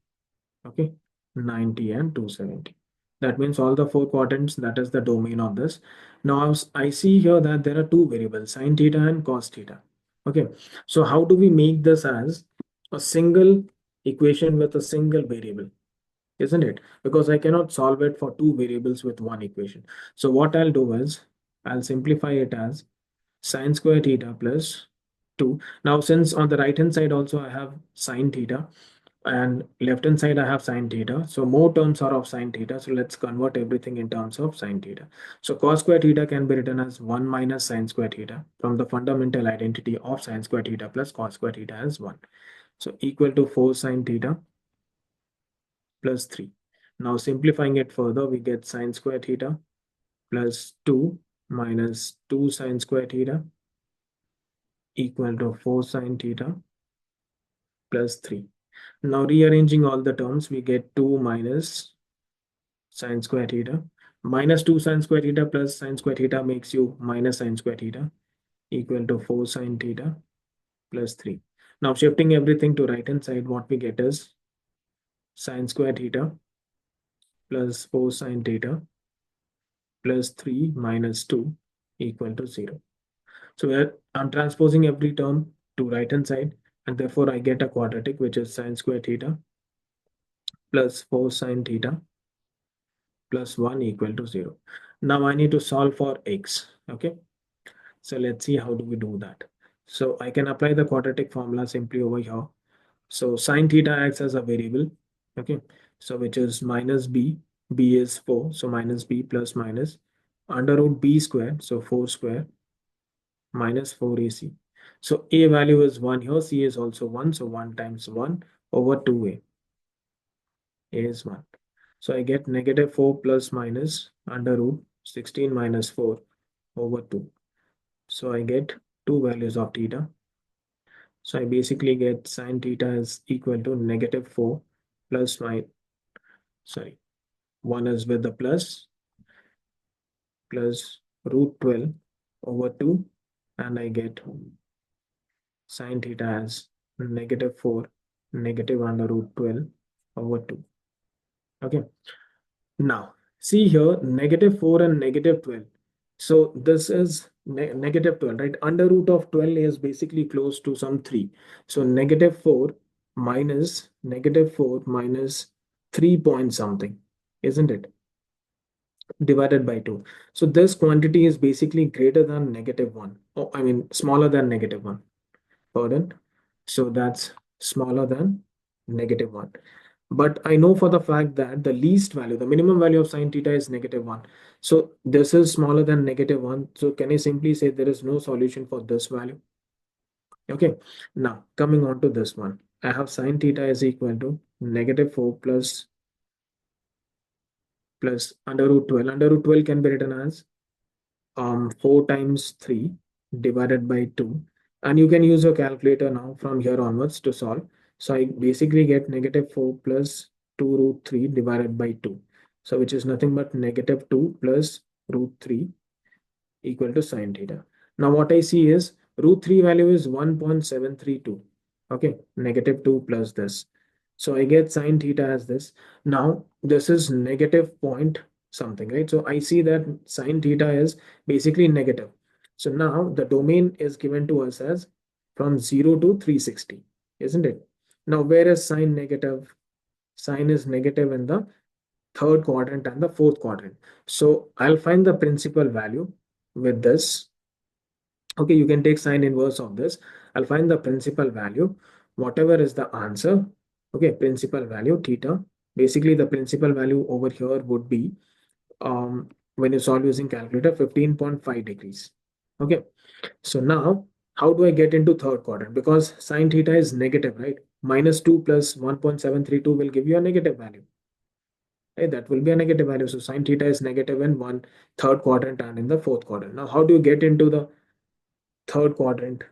A: Okay. 90 and 270. That means all the four quadrants, that is the domain of this. Now I see here that there are two variables, sine theta and cos theta. Okay, so how do we make this as a single equation with a single variable, isn't it? Because I cannot solve it for two variables with one equation. So what I'll do is I'll simplify it as sine square theta plus 2. Now, since on the right hand side also I have sine theta, and left hand side I have sine theta, so more terms are of sine theta, so let's convert everything in terms of sine theta. So cos square theta can be written as 1 minus sine square theta from the fundamental identity of sine square theta plus cos square theta as 1, so equal to 4 sine theta plus 3. Now simplifying it further, we get sine square theta plus 2 minus 2 sine square theta equal to 4 sine theta plus 3. Now rearranging all the terms, we get 2 minus sine square theta. Minus 2 sine square theta plus sine square theta makes you minus sine square theta equal to 4 sine theta plus 3. Now shifting everything to right hand side, what we get is sine square theta plus 4 sine theta plus 3 minus 2 equal to 0. So I'm transposing every term to right hand side, and therefore I get a quadratic, which is sine square theta plus 4 sine theta plus 1 equal to 0. Now I need to solve for x. Okay, so let's see how do we do that. So I can apply the quadratic formula simply over here. So sine theta acts as a variable. Okay, so which is minus b. B is 4, so minus b plus minus under root b square, so 4 square minus 4ac. So a value is 1 here, c is also 1, so 1 times 1 over 2a. A is 1. So I get negative 4 plus minus under root 16 minus 4 over 2. So I get two values of theta. So I basically get sine theta is equal to negative 4 plus my, sorry, 1 is with the plus root 12 over 2, and I get sine theta as negative 4 negative under root 12 over 2. Okay. Now, see here, negative 4 and negative 12. So this is negative 12, right? Under root of 12 is basically close to some 3. So negative 4 minus negative 4 minus 3 point something, isn't it? Divided by 2. So this quantity is basically greater than negative 1. Oh, I mean, smaller than negative 1. Pardon. So that's smaller than negative 1. But I know for the fact that the least value, the minimum value of sine theta is negative 1. So this is smaller than negative 1. So can I simply say there is no solution for this value? Okay. Now coming on to this one. I have sine theta is equal to negative 4 plus under root 12. Under root 12 can be written as 4 times 3 divided by 2, and you can use your calculator now from here onwards to solve. So I basically get negative 4 plus 2 root 3 divided by 2, so which is nothing but negative 2 plus root 3 equal to sine theta. Now what I see is root 3 value is 1.732. Okay, negative 2 plus this. So I get sine theta as this. Now this is negative point something, right? So I see that sine theta is basically negative. So now the domain is given to us as from 0 to 360, isn't it? Now where is sine negative? Sine is negative in the third quadrant and the fourth quadrant. So I'll find the principal value with this. Okay, you can take sine inverse of this. I'll find the principal value, whatever is the answer. Okay, principal value theta. Basically, the principal value over here would be when you solve using calculator 15.5 degrees. Okay, so now how do I get into third quadrant? Because sine theta is negative, right? Minus 2 plus 1.732 will give you a negative value. Right? That will be a negative value. So sine theta is negative in one third quadrant and in the fourth quadrant. Now, how do you get into the third quadrant?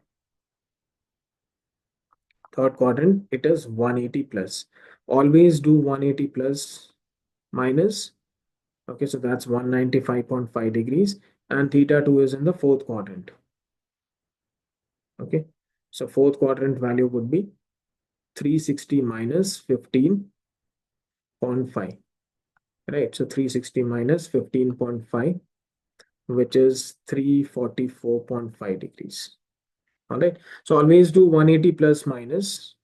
A: Third quadrant, it is 180 plus. Always do 180 plus minus. Okay, so that's 195.5 degrees, and theta 2 is in the fourth quadrant. Okay, so fourth quadrant value would be 360 minus 15.5. Right, so 360 minus 15.5, which is 344.5 degrees. All right, so always do 180 plus minus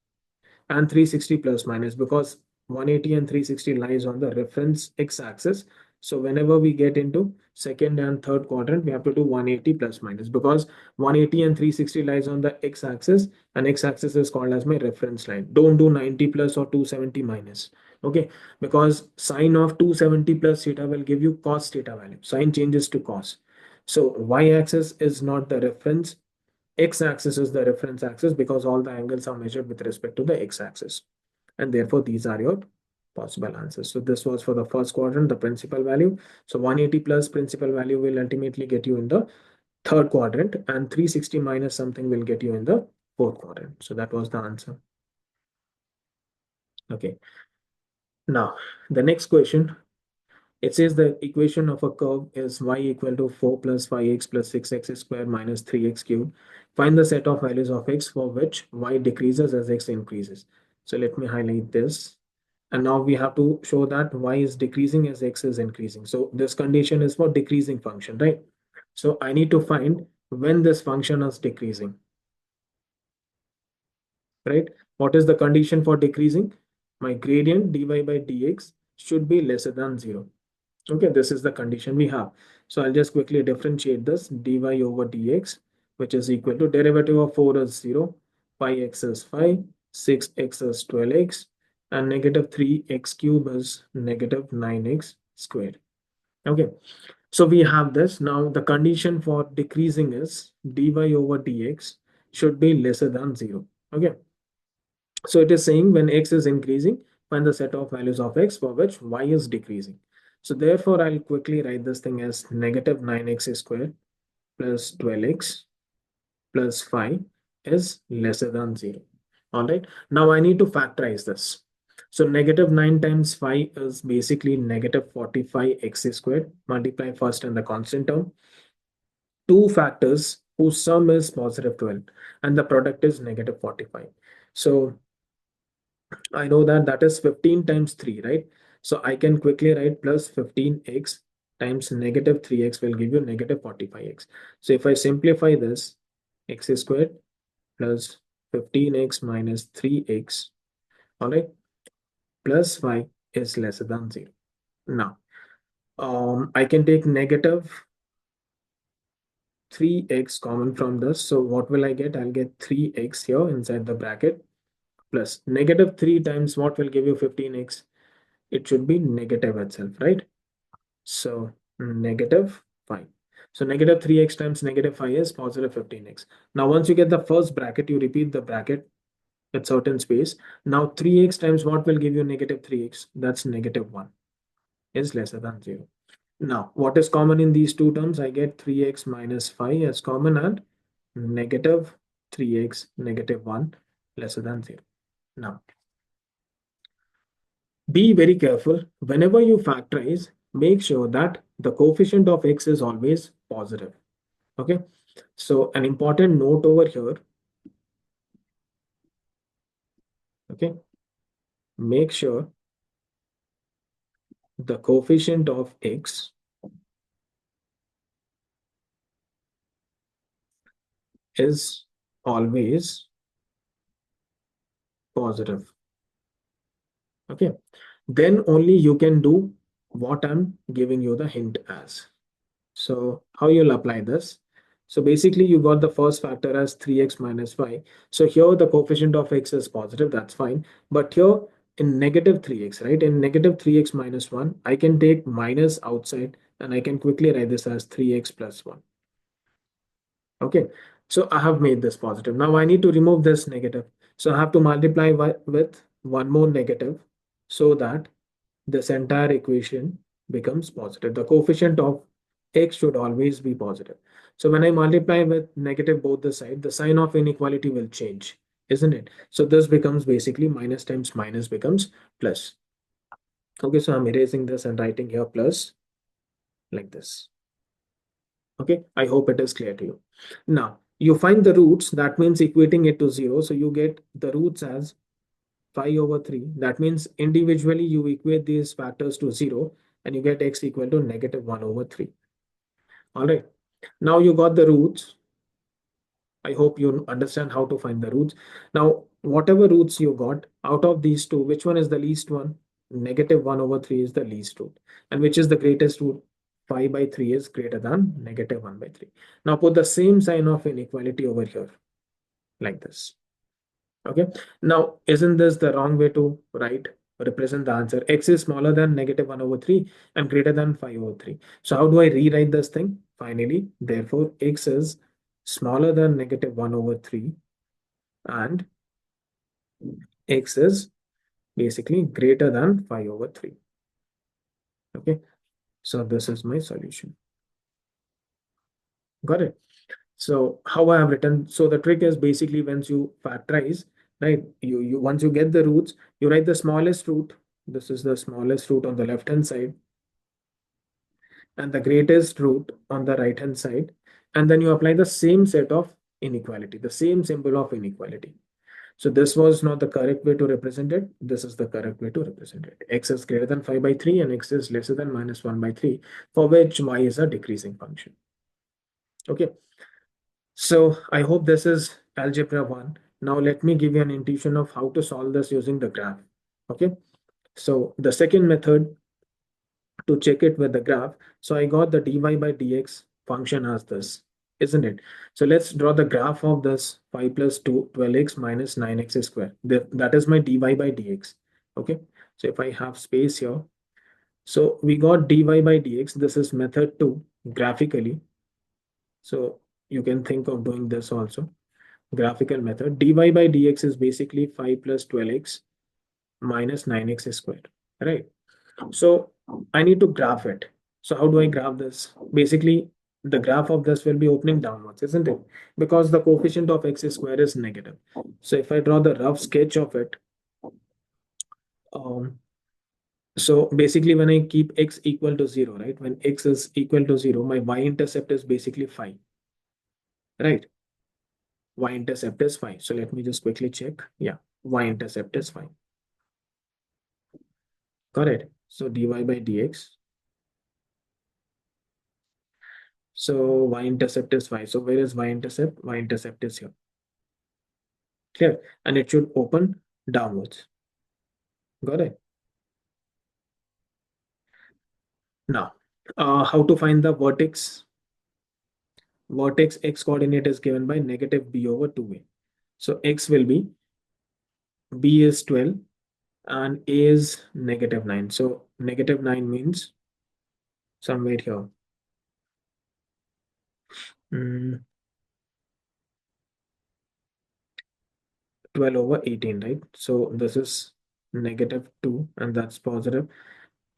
A: and 360 plus minus, because 180 and 360 lies on the reference x-axis. So whenever we get into second and third quadrant, we have to do 180 plus minus, because 180 and 360 lies on the x-axis, and x-axis is called as my reference line. Don't do 90 plus or 270 minus. Okay, because sine of 270 plus theta will give you cos theta value. Sine changes to cos. So y-axis is not the reference, x-axis is the reference axis, because all the angles are measured with respect to the x-axis, and therefore these are your possible answers. So this was for the first quadrant, the principal value. So 180 plus principal value will ultimately get you in the third quadrant, and 360 minus something will get you in the fourth quadrant. So that was the answer. Okay, now the next question. It says the equation of a curve is y equal to 4 plus 5x plus 6x squared minus 3x cubed. Find the set of values of x for which y decreases as x increases. So let me highlight this. And now we have to show that y is decreasing as x is increasing. So this condition is for decreasing function, right? So I need to find when this function is decreasing, right? What is the condition for decreasing? My gradient dy by dx should be lesser than 0. Okay, this is the condition we have. So I'll just quickly differentiate this dy over dx, which is equal to derivative of 4 is 0, 5x is 5, 6x is 12x, and negative 3x cube is negative 9x squared. Okay, so we have this. Now the condition for decreasing is dy over dx should be lesser than 0. Okay, so it is saying when x is increasing, find the set of values of x for which y is decreasing. So therefore, I'll quickly write this thing as negative 9x squared plus 12x plus 5 is lesser than 0. All right. Now I need to factorize this. So negative 9 times 5 is basically negative 45x squared. Multiply first in the constant term. Two factors whose sum is positive 12 and the product is negative 45. So I know that that is 15 times 3, right? So I can quickly write plus 15x times negative 3x will give you negative 45x. So if I simplify this, x squared plus 15x minus 3x All right, plus 5 is lesser than 0. Now, I can take negative 3x common from this. So what will I get? I'll get 3x here inside the bracket plus negative 3 times what will give you 15x? It should be negative itself, right? So negative 5. So negative 3x times negative 5 is positive 15x. Now once you get the first bracket, you repeat the bracket at certain space. Now 3x times what will give you negative 3x? That's negative 1 is lesser than 0. Now what is common in these two terms? I get 3x minus 5 as common and negative 3x negative 1 lesser than 0. Now be very careful. Whenever you factorize, make sure that the coefficient of x is always positive. Okay. So an important note over here. Okay. Make sure the coefficient of x is always positive. Okay. Then only you can do what I'm giving you the hint as. So how you'll apply this? So basically you got the first factor as 3x minus 5. So here the coefficient of x is positive, that's fine. But here in negative 3x, right? In negative 3x minus 1, I can take minus outside and I can quickly write this as 3x plus 1. Okay, so I have made this positive. Now I need to remove this negative. So I have to multiply with one more negative so that this entire equation becomes positive. The coefficient of x should always be positive. So when I multiply with negative both the side, the sign of inequality will change, isn't it? So this becomes basically minus times minus becomes plus. Okay, so I'm erasing this and writing here plus like this. Okay, I hope it is clear to you. Now, you find the roots, that means equating it to 0. So you get the roots as 5 over 3. That means individually you equate these factors to 0 and you get x equal to negative 1 over 3. All right. Now you got the roots. I hope you understand how to find the roots. Now, whatever roots you got out of these two, which one is the least one? Negative 1 over 3 is the least root. And which is the greatest root? 5 by 3 is greater than negative 1 by 3. Now put the same sign of inequality over here like this. Okay. Now, isn't this the wrong way to write, represent the answer? X is smaller than negative 1 over 3 and greater than 5 over 3. So how do I rewrite this thing? Finally, therefore, x is smaller than negative 1 over 3 and x is basically greater than 5 over 3. Okay. So this is my solution. Got it? So how I have written, so the trick is basically once you factorize, right? You once you get the roots, you write the smallest root. This is the smallest root on the left hand side, and the greatest root on the right hand side, and then you apply the same set of inequality, the same symbol of inequality. So this was not the correct way to represent it. This is the correct way to represent it. X is greater than 5 by 3 and x is lesser than minus 1 by 3, for which y is a decreasing function. Okay. So I hope this is algebra 1. Now let me give you an intuition of how to solve this using the graph. Okay. So the second method to check it with the graph. So I got the dy by dx function as this, isn't it? So let's draw the graph of this 5 plus 2, 12x minus 9x square. That is my dy by dx. Okay. So if I have space here, so we got dy by dx. This is method 2 graphically. So you can think of doing this also. Graphical method. Dy by dx is basically 5 plus 12x minus 9x squared, right? So I need to graph it. So how do I graph this? Basically, the graph of this will be opening downwards, isn't it? Because the coefficient of x square is negative. So if I draw the rough sketch of it, so basically when I keep x equal to 0, right? When x is equal to 0, my y-intercept is basically 5, right? Y-intercept is 5. So let me just quickly check. Yeah, y-intercept is 5. Correct. So dy by dx. So y-intercept is 5. So where is y-intercept? Y-intercept is here. Clear. And it should open downwards. Got it? Now, how to find the vertex? Vertex x coordinate is given by negative b over 2a. So x will be b is 12 and a is negative 9. So negative 9 means somewhere here. Mm, 12 over 18, right? So this is negative 2 and that's positive.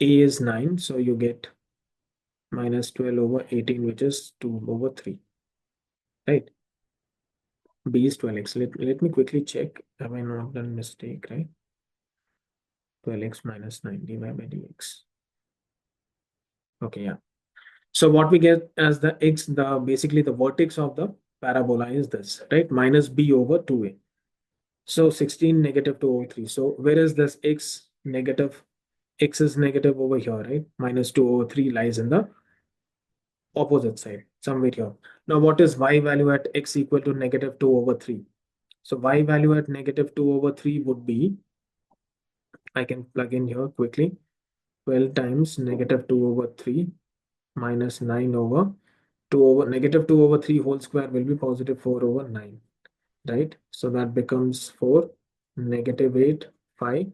A: A is 9, so you get minus 12 over 18, which is 2 over 3, right? B is 12x. Let me quickly check. Have I not done mistake, right? 12x minus 9 divided by dx. Okay, yeah. So what we get as the x, the basically the vertex of the parabola is this, right? Minus b over 2a. So 16 negative 2 over 3. So where is this x negative? X is negative over here, right? Minus 2 over 3 lies in the opposite side, somewhere here. Now what is y value at x equal to negative 2 over 3? So y value at negative 2 over 3 would be, I can plug in here quickly, 12 times negative 2 over 3 minus 9 over 2 over negative 2 over 3 whole square will be positive 4 over 9, right? So that becomes 4, negative 8, 5,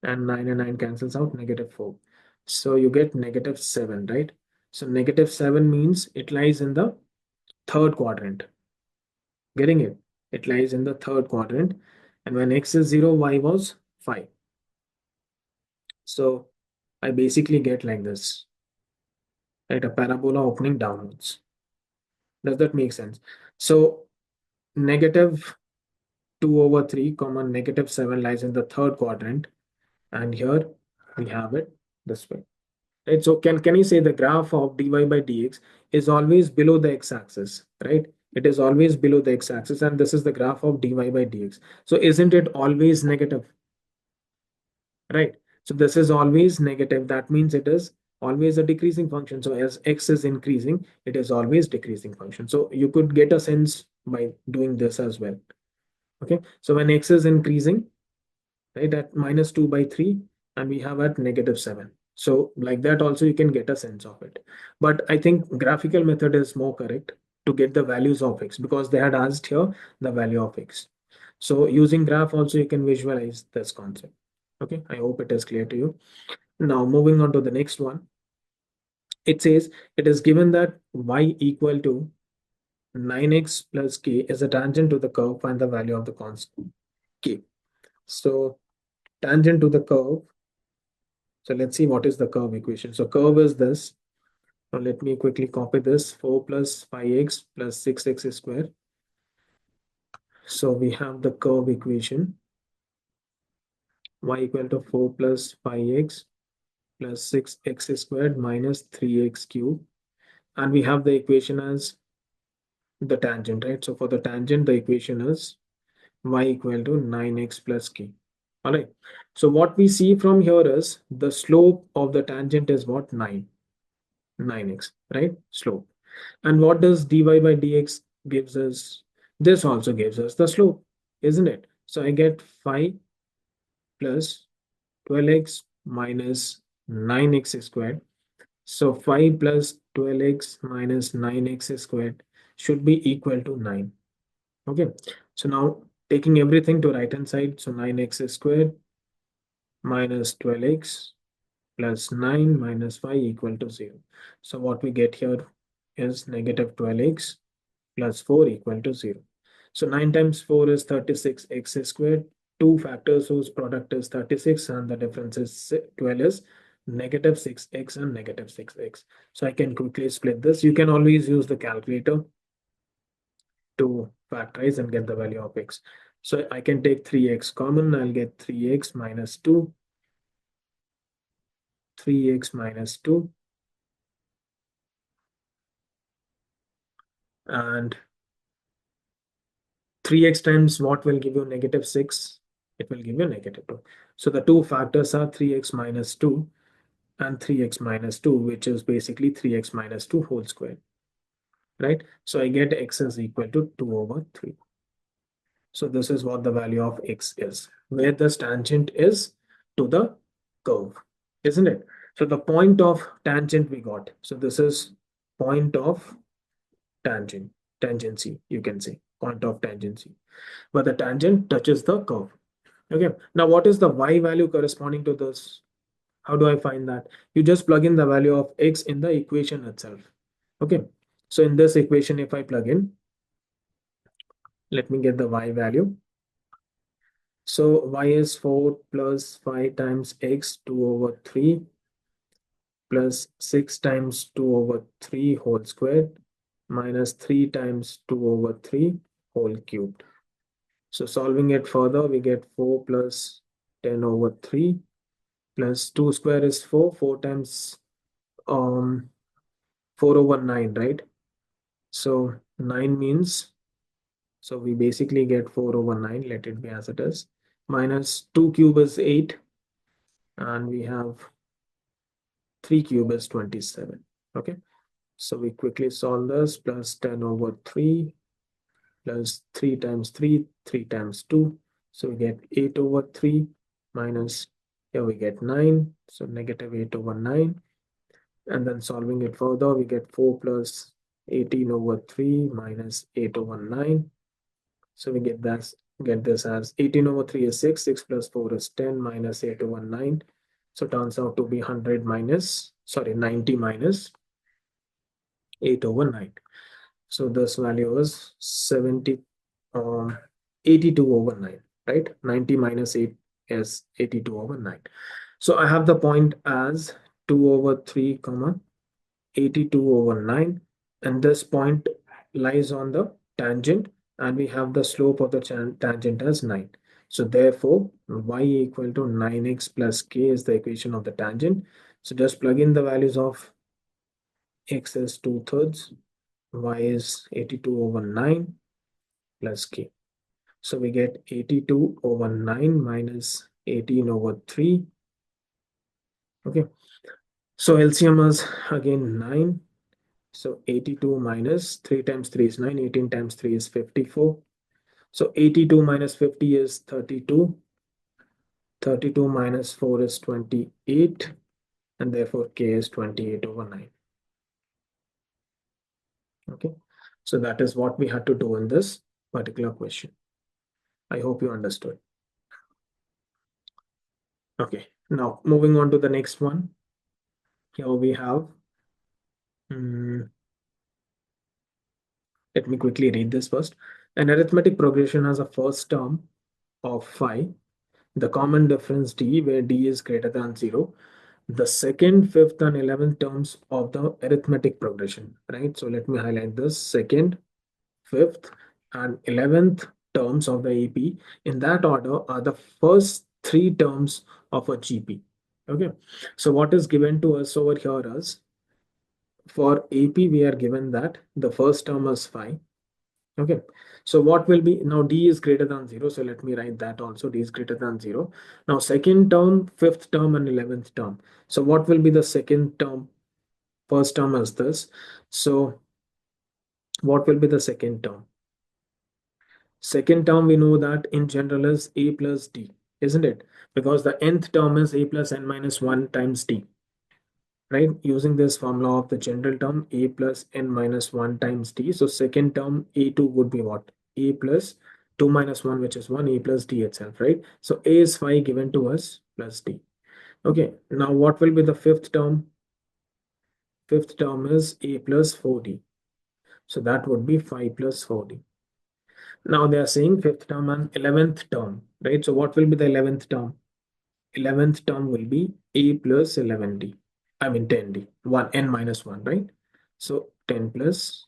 A: and 9 and 9 cancels out, negative 4. So you get negative 7, right? So negative 7 means it lies in the third quadrant. Getting it? It lies in the third quadrant. And when x is 0, y was 5. So I basically get like this, right? A parabola opening downwards. Does that make sense? So negative 2 over 3 comma negative 7 lies in the third quadrant. And here we have it this way. Right? So can you say the graph of dy by dx is always below the x-axis, right? It is always below the x-axis, and this is the graph of dy by dx. So isn't it always negative, right? So this is always negative. That means it is always a decreasing function. So as x is increasing, it is always decreasing function. So you could get a sense by doing this as well. Okay. So when x is increasing, right, at minus 2 by 3, and we have at negative 7. So like that also you can get a sense of it. But I think graphical method is more correct to get the values of x, because they had asked here the value of x. So using graph also you can visualize this concept. Okay, I hope it is clear to you. Now moving on to the next one. It says it is given that y equal to 9x plus k is a tangent to the curve. Find the value of the constant k. So tangent to the curve. So let's see what is the curve equation. So curve is this. Now let me quickly copy this. 4 plus 5x plus 6x squared. So we have the curve equation. Y equal to 4 plus 5x plus 6x squared minus 3x cubed. And we have the equation as the tangent, right? So for the tangent, the equation is y equal to 9x plus k. All right. So what we see from here is the slope of the tangent is what? 9x, right? Slope. And what does dy by dx gives us? This also gives us the slope, isn't it? So I get 5 plus 12x minus 9x squared. So 5 plus 12x minus 9x squared should be equal to 9. Okay. So now taking everything to right hand side. So 9x squared minus 12x plus 9 minus 5 equal to 0. So what we get here is negative 12x plus 4 equal to 0. So 9 times 4 is 36x squared. Two factors whose product is 36 and the difference is 12 is negative 6x and negative 6x. So I can quickly split this. You can always use the calculator to factorize and get the value of x. So I can take 3x common. I'll get 3x minus 2, 3x minus 2, and 3x times what will give you negative 6? It will give you negative 2. So the two factors are 3x minus 2 and 3x minus 2, which is basically 3x minus 2 whole square, right? So I get x is equal to 2 over 3. So this is what the value of x is. Where this tangent is, to the curve, isn't it? So the point of tangent we got. So this is point of tangent, tangency, you can say, point of tangency, where the tangent touches the curve. Okay, now what is the y value corresponding to this? How do I find that? You just plug in the value of x in the equation itself. Okay, so in this equation, if I plug in, let me get the y value. So y is 4 plus 5 times x 2 over 3 plus 6 times 2 over 3 whole squared minus 3 times 2 over 3 whole cubed. So solving it further, we get 4 plus 10 over 3 plus 2 square is 4, 4 times 4 over 9, right? So 9 means, so we basically get 4 over 9, let it be as it is, minus 2 cube is 8, and we have 3 cube is 27. Okay, so we quickly solve this, plus 10 over 3 plus 3 times 3, 3 times 2. So we get 8 over 3 minus, here we get 9. So negative 8 over 9. And then solving it further, we get 4 plus 18 over 3 minus 8 over 9. So we get this as 18 over 3 is 6, 6 plus 4 is 10 minus 8 over 9. So it turns out to be 100 minus, sorry, 90 minus 8 over 9. So this value is 82 over 9, right? 90 minus 8 is 82 over 9. So I have the point as 2 over 3 comma 82 over 9, and this point lies on the tangent, and we have the slope of the tangent as 9. So therefore y equal to 9x plus k is the equation of the tangent. So just plug in the values of x is 2/3, y is 82 over 9 plus k. So we get 82 over 9 minus 18 over 3. Okay, so LCM is again 9. So 82 minus 3 times 3 is 9, 18 times 3 is 54. So 82 minus 50 is 32. 32 minus 4 is 28, and therefore k is 28 over 9. Okay, so that is what we had to do in this particular question. I hope you understood. Okay, now moving on to the next one. Here we have, let me quickly read this first. An arithmetic progression has a first term of phi, the common difference d, where d is greater than 0, the second, fifth, and 11th terms of the arithmetic progression, right? So let me highlight this: second, fifth, and 11th terms of the AP. In that order are the first three terms of a GP. Okay, so what is given to us over here is, for AP, we are given that the first term is phi. Okay, so what will be now? D is greater than 0, so let me write that also. D is greater than 0. Now second term, fifth term, and 11th term. So what will be the second term? First term is this. So what will be the second term? Second term, we know that in general is a plus d, isn't it? Because the nth term is a plus n minus 1 times d, right? Using this formula of the general term, a plus n minus 1 times d. So second term, a2 would be what? A plus 2 minus 1, which is 1, a plus d itself, right? So a is phi given to us plus d. Okay, now what will be the fifth term? Fifth term is a plus 4d. So that would be phi plus 4d. Now they are saying fifth term and 11th term, right? So what will be the 11th term? 11th term will be a plus 11d. I mean 10d, 1 n minus 1, right? So 10 plus,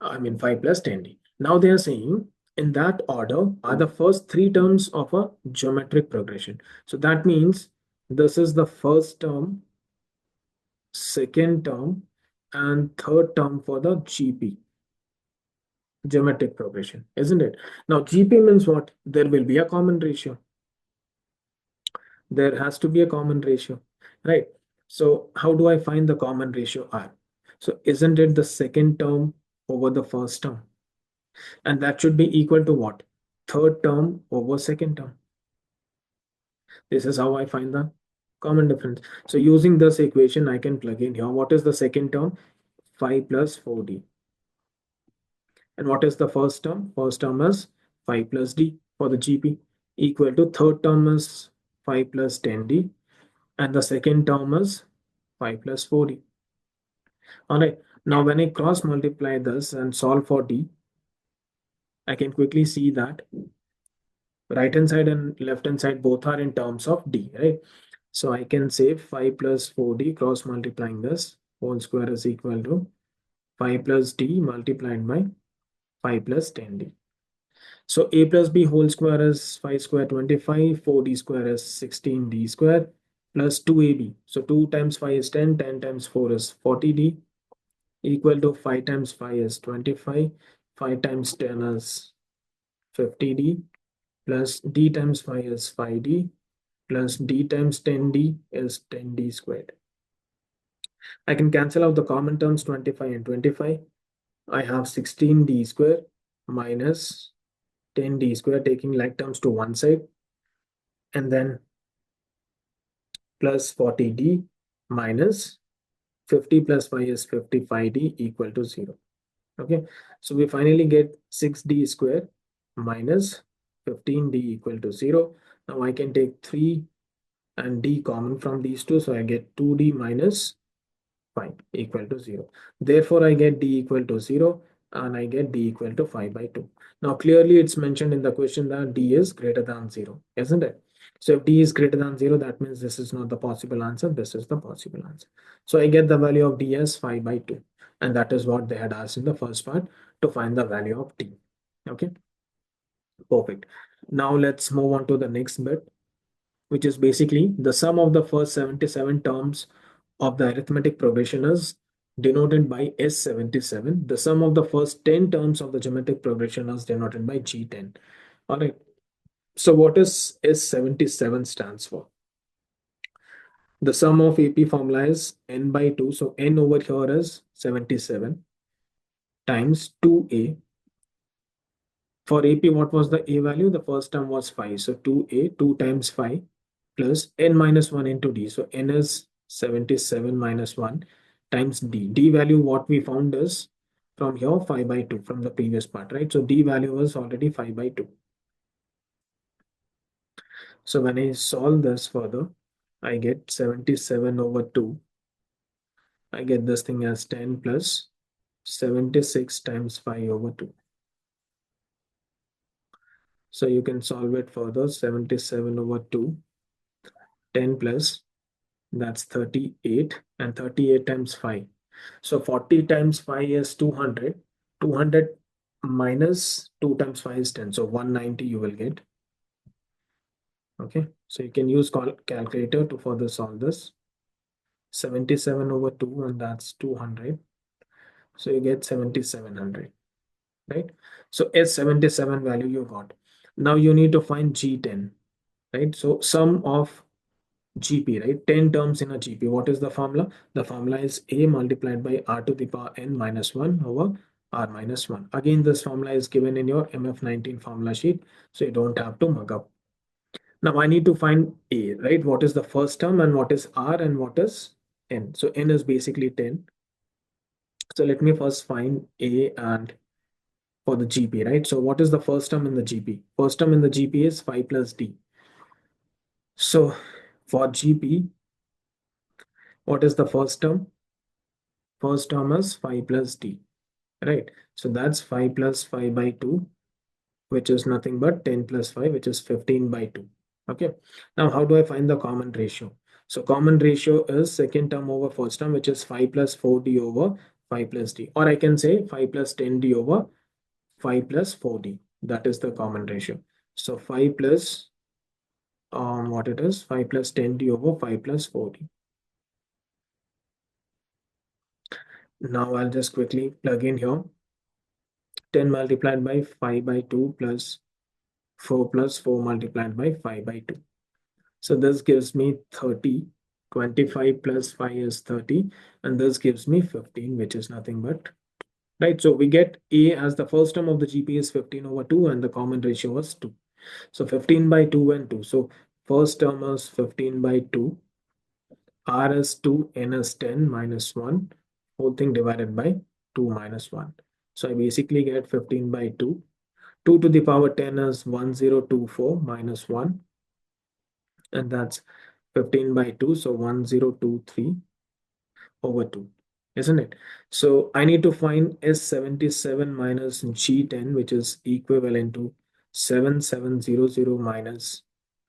A: I mean 5 plus 10d. Now they are saying in that order are the first three terms of a geometric progression. So that means this is the first term, second term, and third term for the GP, geometric progression, isn't it? Now GP means what? There will be a common ratio. There has to be a common ratio, right? So how do I find the common ratio R? So isn't it the second term over the first term? And that should be equal to what? Third term over second term. This is how I find the common difference. So using this equation, I can plug in here. What is the second term? 5 plus 4d. And what is the first term? First term is 5 plus d for the GP, equal to third term is 5 plus 10d, and the second term is 5 plus 4d. All right. Now, when I cross multiply this and solve for d, I can quickly see that right hand side and left hand side both are in terms of d, right? So I can say 5 plus 4d cross multiplying this whole square is equal to 5 plus d multiplied by 5 plus 10d. So a plus b whole square is 5 square 25, 4d square is 16d square plus 2ab. So 2 times 5 is 10, 10 times 4 is 40d equal to 5 times 5 is 25, 5 times 10 is 50d plus d times 5 is 5d plus d times 10d is 10d squared. I can cancel out the common terms 25 and 25. I have 16d square minus 10d square, taking like terms to one side, and then plus 40d minus 50 plus 5 is 55d equal to 0. Okay, so we finally get 6d square minus 15d equal to 0. Now I can take 3 and d common from these two, so I get 2d minus 5 equal to 0. Therefore, I get d equal to 0 and I get d equal to 5 by 2. Now, clearly it's mentioned in the question that d is greater than 0, isn't it? So if d is greater than 0, that means this is not the possible answer. This is the possible answer. So I get the value of d as 5 by 2. And that is what they had asked in the first part, to find the value of d. Okay, perfect. Now let's move on to the next bit, which is basically the sum of the first 77 terms of the arithmetic progression is denoted by S77. The sum of the first 10 terms of the geometric progression is denoted by G10. All right. So what is S77 stands for? The sum of AP formula is n by 2. So n over here is 77 times 2a. For AP, what was the a value? The first term was 5. So 2a, 2 times 5 plus n minus 1 into d. So n is 77 minus 1 times d. D value, what we found is from here 5 by 2 from the previous part, right? So d value was already 5 by 2. So when I solve this further, I get 77 over 2. I get this thing as 10 plus 76 times 5 over 2. So you can solve it further. 77 over 2, 10 plus, that's 38, and 38 times 5. So 40 times 5 is 200. 200 minus 2 times 5 is 10. So 190 you will get. Okay, so you can use calculator to further solve this. 77 over 2, and that's 200. So you get 7700, right? So S77 value you got. Now you need to find G10, right? So sum of GP, right? 10 terms in a GP. What is the formula? The formula is A multiplied by R to the power n minus 1 over R minus 1. Again, this formula is given in your MF19 formula sheet, so you don't have to mug up. Now I need to find A, right? What is the first term and what is R and what is n? So n is basically 10. So let me first find A and for the GP, right? So what is the first term in the GP? First term in the GP is 5 plus D. So for GP, what is the first term? First term is 5 plus D, right? So that's 5 plus 5 by 2, which is nothing but 10 plus 5, which is 15 by 2. Okay. Now, how do I find the common ratio? So common ratio is second term over first term, which is 5 plus 4D over 5 plus D. Or I can say 5 plus 10D over 5 plus 4D. That is the common ratio. So 5 plus, what it is, 5 plus 10D over 5 plus 4D. Now I'll just quickly plug in here. 10 multiplied by 5 by 2 plus 4 plus 4 multiplied by 5 by 2. So this gives me 30. 25 plus 5 is 30. And this gives me 15, which is nothing but, right? So we get A as the first term of the GP is 15 over 2 and the common ratio was 2. So 15 by 2 and 2. So first term is 15 by 2, r is 2, n is 10 minus 1, whole thing divided by 2 minus 1. So I basically get 15 by 2. 2 to the power 10 is 1024 minus 1, and that's 15 by 2, so 1023 over 2, isn't it? So I need to find S77 minus G10, which is equivalent to 7700 minus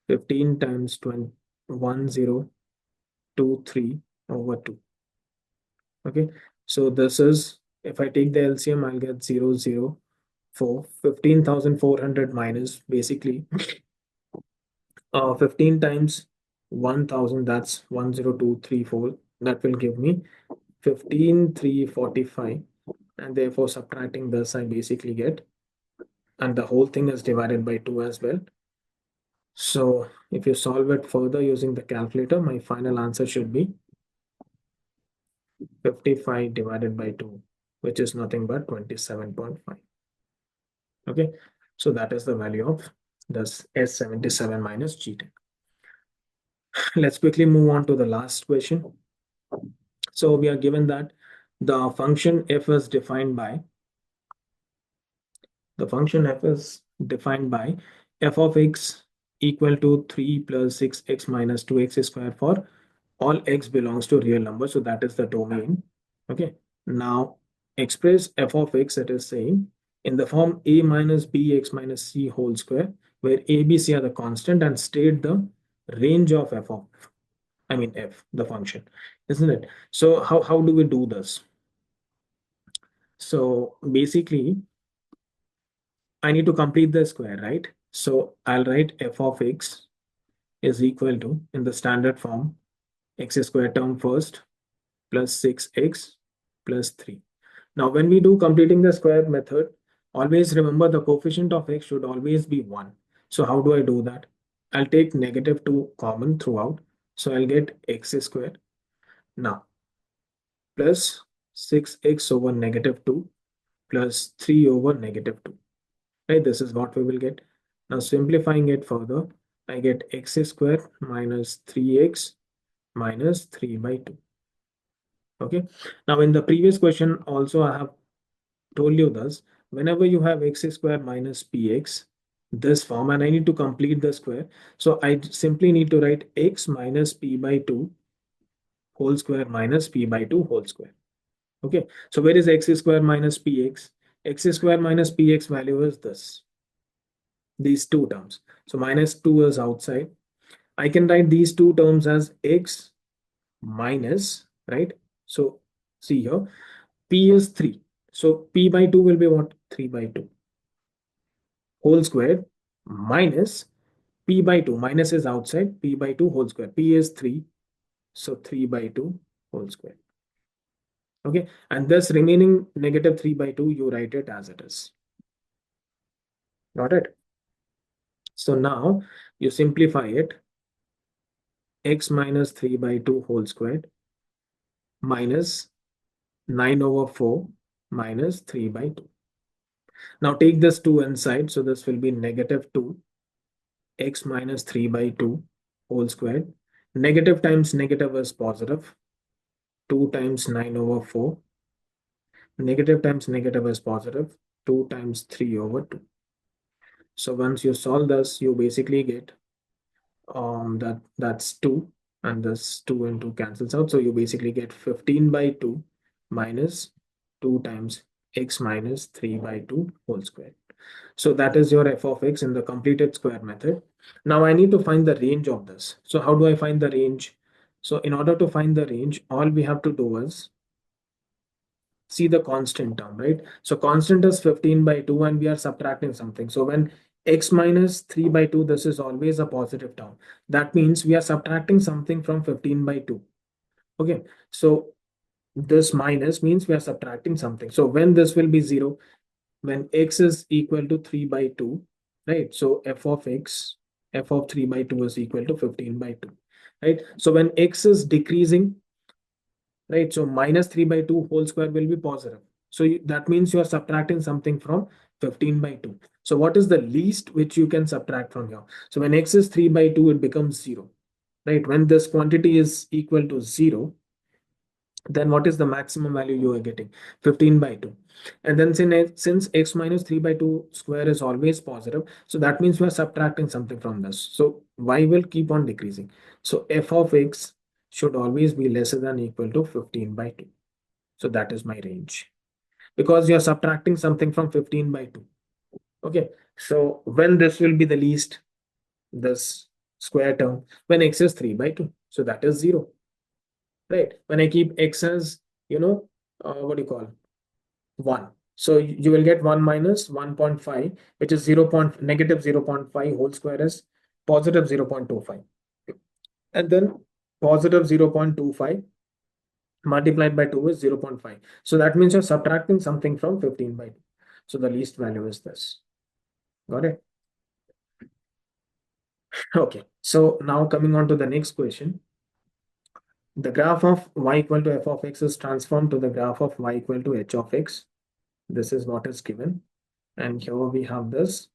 A: 15 times 20, 1023 over 2. Okay, so this is, if I take the LCM, I'll get 004, 15,400 minus basically 15 times 1000, that's 10234. That will give me 15,345, and therefore subtracting this, I basically get, and the whole thing is divided by 2 as well. So if you solve it further using the calculator, my final answer should be 55 divided by 2, which is nothing but 27.5. Okay, so that is the value of this S77 minus G10. Let's quickly move on to the last question. So we are given that the function f is defined by f of x equal to 3 plus 6x minus 2x square for all x belongs to real number. So that is the domain. Okay. Now express f of x, it is saying in the form a minus b x minus c whole square, where a, b, c are the constant, and state the range of f of, I mean f, the function, isn't it? So how do we do this? So basically, I need to complete the square, right? So I'll write f of x is equal to, in the standard form, x square term first plus 6x plus 3. Now, when we do completing the square method, always remember the coefficient of x should always be 1. So how do I do that? I'll take negative 2 common throughout. So I'll get x square. Now, plus 6x over negative 2 plus 3 over negative 2. Right, this is what we will get. Now simplifying it further, I get x square minus 3x minus 3 by 2. Okay. Now in the previous question also I have told you this. Whenever you have x square minus px, this form, and I need to complete the square. So I simply need to write x minus p by 2 whole square minus p by 2 whole square. Okay. So where is x square minus px? X square minus px value is this. These two terms. So minus 2 is outside. I can write these two terms as x minus, right? So see here, p is 3. So p by 2 will be what? 3 by 2 whole square minus p by 2. Minus is outside, p by 2 whole square. P is 3. So 3 by 2 whole square. Okay. And this remaining negative 3 by 2, you write it as it is. Got it? So now you simplify it, x minus 3 by 2 whole squared minus 9 over 4 minus 3 by 2. Now take this 2 inside, so this will be negative 2 x minus 3 by 2 whole squared. Negative times negative is positive. 2 times 9 over 4. Negative times negative is positive. 2 times 3 over 2. So once you solve this, you basically get that's 2, and this 2 and 2 cancels out. So you basically get 15 by 2 minus 2 times x minus 3 by 2 whole square. So that is your f of x in the completed square method. Now I need to find the range of this. So how do I find the range? So in order to find the range, all we have to do is see the constant term, right? So constant is 15 by 2 and we are subtracting something. So when x minus 3 by 2, this is always a positive term. That means we are subtracting something from 15 by 2. Okay, so this minus means we are subtracting something. So when this will be 0, when x is equal to 3 by 2, right? So f of x, f of 3 by 2 is equal to 15 by 2, right? So when x is decreasing, right? So minus 3 by 2 whole square will be positive. So that means you are subtracting something from 15 by 2. So what is the least which you can subtract from here? So when x is 3 by 2, it becomes 0, right? When this quantity is equal to 0, then what is the maximum value you are getting? 15 by 2. And then since x minus 3 by 2 square is always positive, so that means we are subtracting something from this. So y will keep on decreasing. So f of x should always be lesser than equal to 15 by 2. So that is my range. Because you're subtracting something from 15 by 2. Okay. So when this will be the least, this square term, when x is 3 by 2. So that is 0. Right? When I keep x as, what do you call 1. So you will get 1 minus 1.5, which is negative 0.5 whole square is positive 0.25. And then positive 0.25 multiplied by 2 is 0.5. So that means you're subtracting something from 15 by 2. So the least value is this. Got it? Okay. So now coming on to the next question. The graph of y equal to f of x is transformed to the graph of y equal to h of x. This is what is given. And here we have this,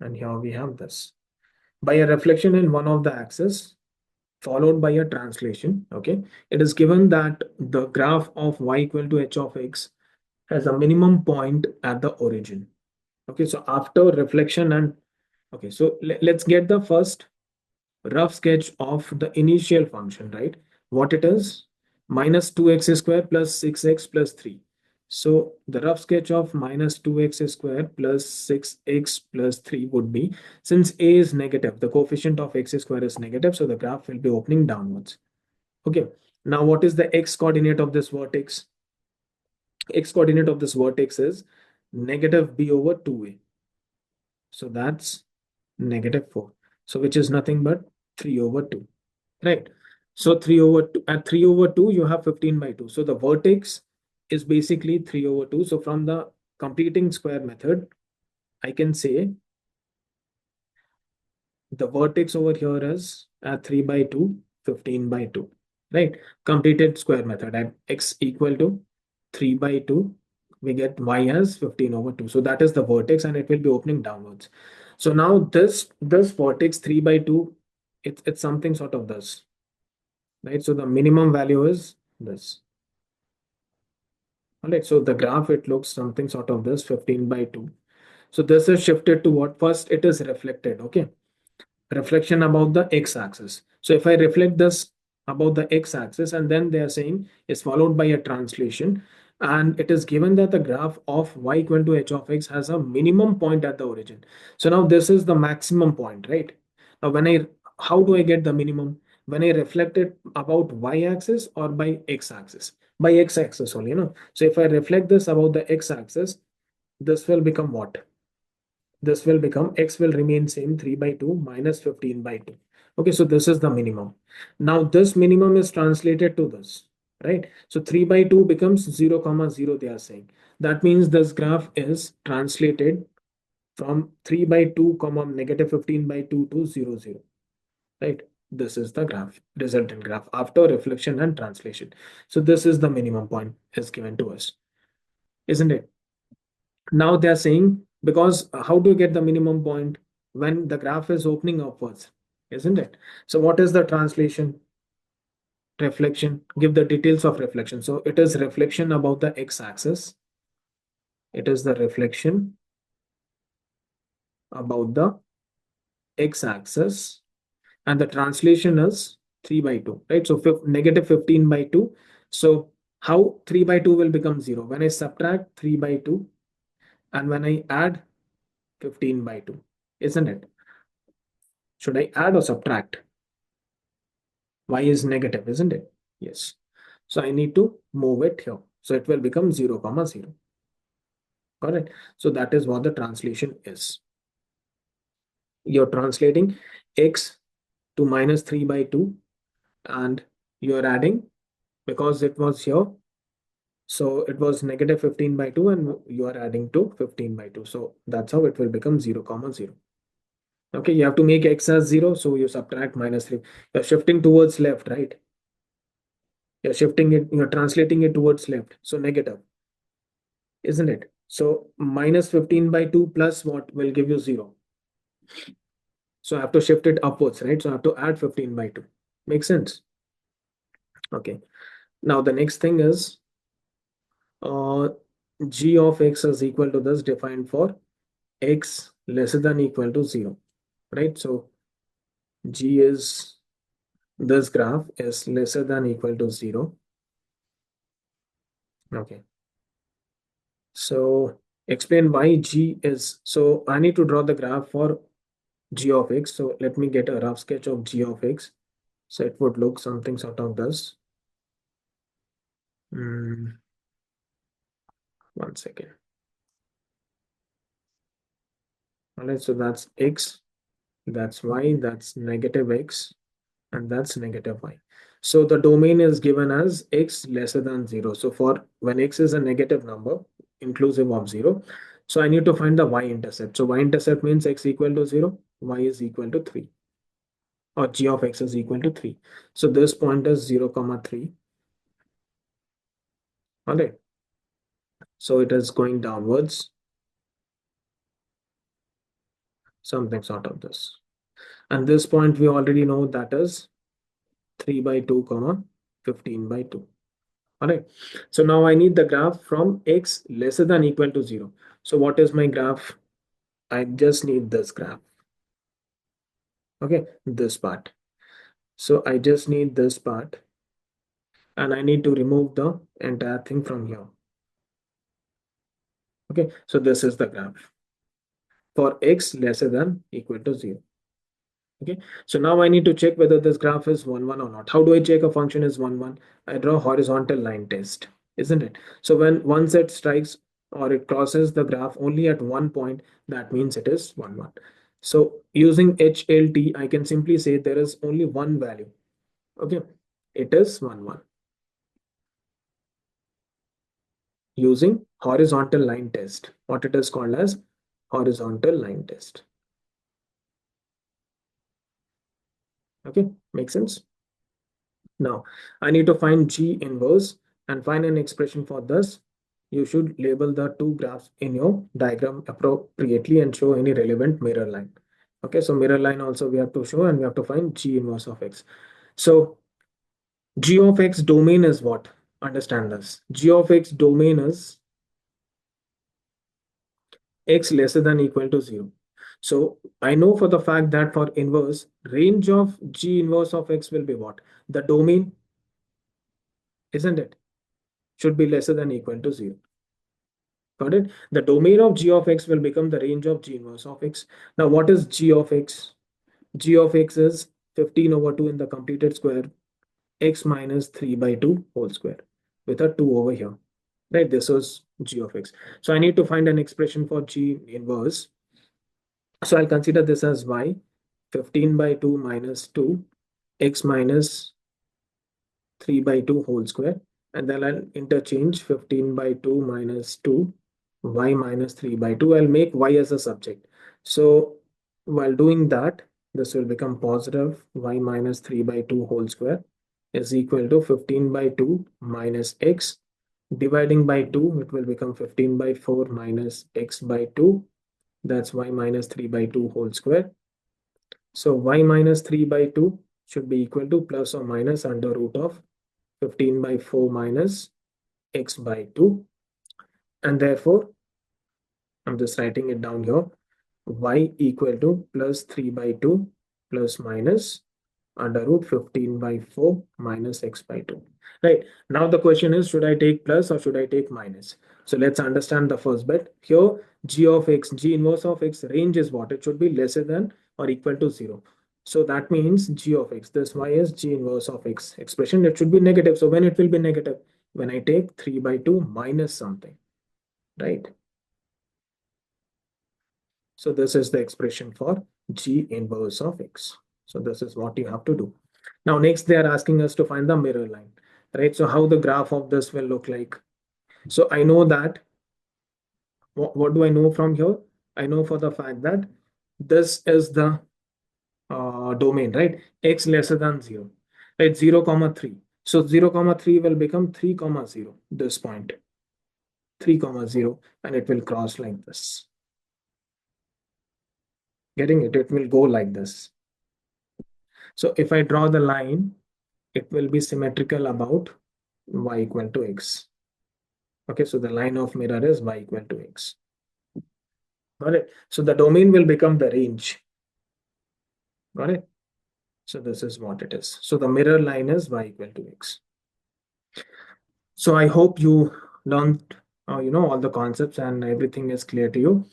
A: and here we have this. By a reflection in one of the axes, followed by a translation, okay, it is given that the graph of y equal to h of x has a minimum point at the origin. Okay, so after reflection and, okay, so let's get the first rough sketch of the initial function, right? What it is? Minus 2x square plus 6x plus 3. So the rough sketch of minus 2x square plus 6x plus 3 would be, since a is negative, the coefficient of x square is negative, so the graph will be opening downwards. Okay. Now what is the x coordinate of this vertex? X coordinate of this vertex is negative b over 2a. So that's negative 4. So which is nothing but 3 over 2. Right. So 3 over 2, at 3 over 2, you have 15 by 2. So the vertex is basically 3 over 2. So from the completing square method, I can say the vertex over here is at 3 by 2, 15 by 2. Right. Completed square method at x equal to 3 by 2. We get y as 15 over 2. So that is the vertex and it will be opening downwards. So now this vertex 3 by 2, it's something sort of this. Right. So the minimum value is this. All right. So the graph, it looks something sort of this 15 by 2. So this is shifted to what? First, it is reflected. Okay. Reflection about the x-axis. So if I reflect this about the x-axis, and then they are saying is followed by a translation, and it is given that the graph of y equal to h of x has a minimum point at the origin. So now this is the maximum point, right? Now how do I get the minimum? When I reflect it about y-axis or by x-axis? By x-axis only, So if I reflect this about the x-axis, this will become what? This will become x will remain same 3 by 2 minus 15 by 2. Okay, so this is the minimum. Now this minimum is translated to this, right? So 3 by 2 becomes 0 comma 0, they are saying. That means this graph is translated from 3 by 2 comma negative 15 by 2 to 0 0, right? This is the graph, resultant graph after reflection and translation. So this is the minimum point is given to us, isn't it? Now they are saying, because how do you get the minimum point? When the graph is opening upwards, isn't it? So what is the translation? Reflection. Give the details of reflection. So it is reflection about the x-axis. It is the reflection about the x-axis, and the translation is 3 by 2, right? So negative 15 by 2. So how 3 by 2 will become 0? When I subtract 3 by 2 and when I add 15 by 2, isn't it? Should I add or subtract? Y is negative, isn't it? Yes. So I need to move it here. So it will become 0 comma 0. Correct. So that is what the translation is. You're translating x to minus 3 by 2, and you're adding, because it was here, so it was negative 15 by 2, and you are adding to 15 by 2. So that's how it will become 0 comma 0. Okay, you have to make x as 0, so you subtract minus 3. You're shifting towards left, right? You're shifting it, you're translating it towards left, so negative. isn't it? So minus 15 by 2 plus what will give you 0. So I have to shift it upwards, right? So I have to add 15 by 2. Makes sense? Okay. Now the next thing is uh, g of x is equal to this defined for x lesser than equal to 0, right? So g is this graph is lesser than equal to 0. Okay. So explain why g is, so I need to draw the graph for g of x. So let me get a rough sketch of g of x. So it would look something sort of this. Mm, 1 second. All right, so that's x, that's y, that's negative x, and that's negative y. So the domain is given as x lesser than 0. So for when x is a negative number, inclusive of 0, so I need to find the y-intercept. So y-intercept means x equal to 0, y is equal to 3, or g of x is equal to 3. So this point is 0, comma 3. All right. So it is going downwards, something sort of this. And this point we already know that is 3 by 2, comma 15 by 2. All right. So now I need the graph from x lesser than equal to 0. So what is my graph? I just need this graph. Okay, this part. So I just need this part and I need to remove the entire thing from here. Okay, so this is the graph for x lesser than equal to 0. Okay, so now I need to check whether this graph is 1, 1 or not. How do I check a function is 1, 1? I draw horizontal line test, isn't it? So when once it strikes or it crosses the graph only at one point, that means it is 1, 1. So using HLT, I can simply say there is only one value. Okay, it is 1, 1. Using horizontal line test, what it is called as horizontal line test. Okay, makes sense? Now, I need to find G inverse and find an expression for this. You should label the two graphs in your diagram appropriately and show any relevant mirror line. Okay, so mirror line also we have to show and we have to find G inverse of x. So G of x domain is what? Understand this. G of x domain is x lesser than equal to 0. So I know for the fact that for inverse, range of G inverse of x will be what? The domain, isn't it? Should be lesser than equal to 0. Got it? The domain of g of x will become the range of g inverse of x. Now, what is g of x? G of x is 15 over 2 in the completed square, x minus 3 by 2 whole square with a 2 over here. Right? This was g of x. So I need to find an expression for g inverse. So I'll consider this as y, 15 by 2 minus 2, x minus 3 by 2 whole square, and then I'll interchange 15 by 2 minus 2, y minus 3 by 2. I'll make y as a subject. So while doing that, this will become positive y minus 3 by 2 whole square is equal to 15 by 2 minus x. Dividing by 2, it will become 15 by 4 minus x by 2. That's y minus 3 by 2 whole square. So y minus 3 by 2 should be equal to plus or minus under root of 15 by 4 minus x by 2. And therefore, I'm just writing it down here. Y equal to plus 3 by 2 plus minus under root 15 by 4 minus x by 2. Right. Now the question is, should I take plus or should I take minus? So let's understand the first bit. Here, g of x, g inverse of x range is what? It should be lesser than or equal to 0. So that means g of x, this y is g inverse of x expression. It should be negative. So when it will be negative? When I take 3 by 2 minus something, right? So this is the expression for g inverse of x. So this is what you have to do. Now next they are asking us to find the mirror line, right? So how the graph of this will look like. So I know that, what do I know from here? I know for the fact that this is the domain, right? X lesser than 0, right? 0 comma 3. So 0 comma 3 will become 3 comma 0, this point. 3 comma 0, and it will cross like this. Getting it? It will go like this. So if I draw the line, it will be symmetrical about y equal to x. Okay, so the line of mirror is y equal to x. Got it? So the domain will become the range. Got it? So this is what it is. So the mirror line is y equal to x. So I hope you learned, all the concepts and everything is clear to you.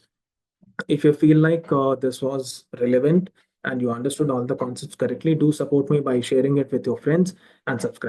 A: If you feel like this was relevant and you understood all the concepts correctly, do support me by sharing it with your friends and subscribe.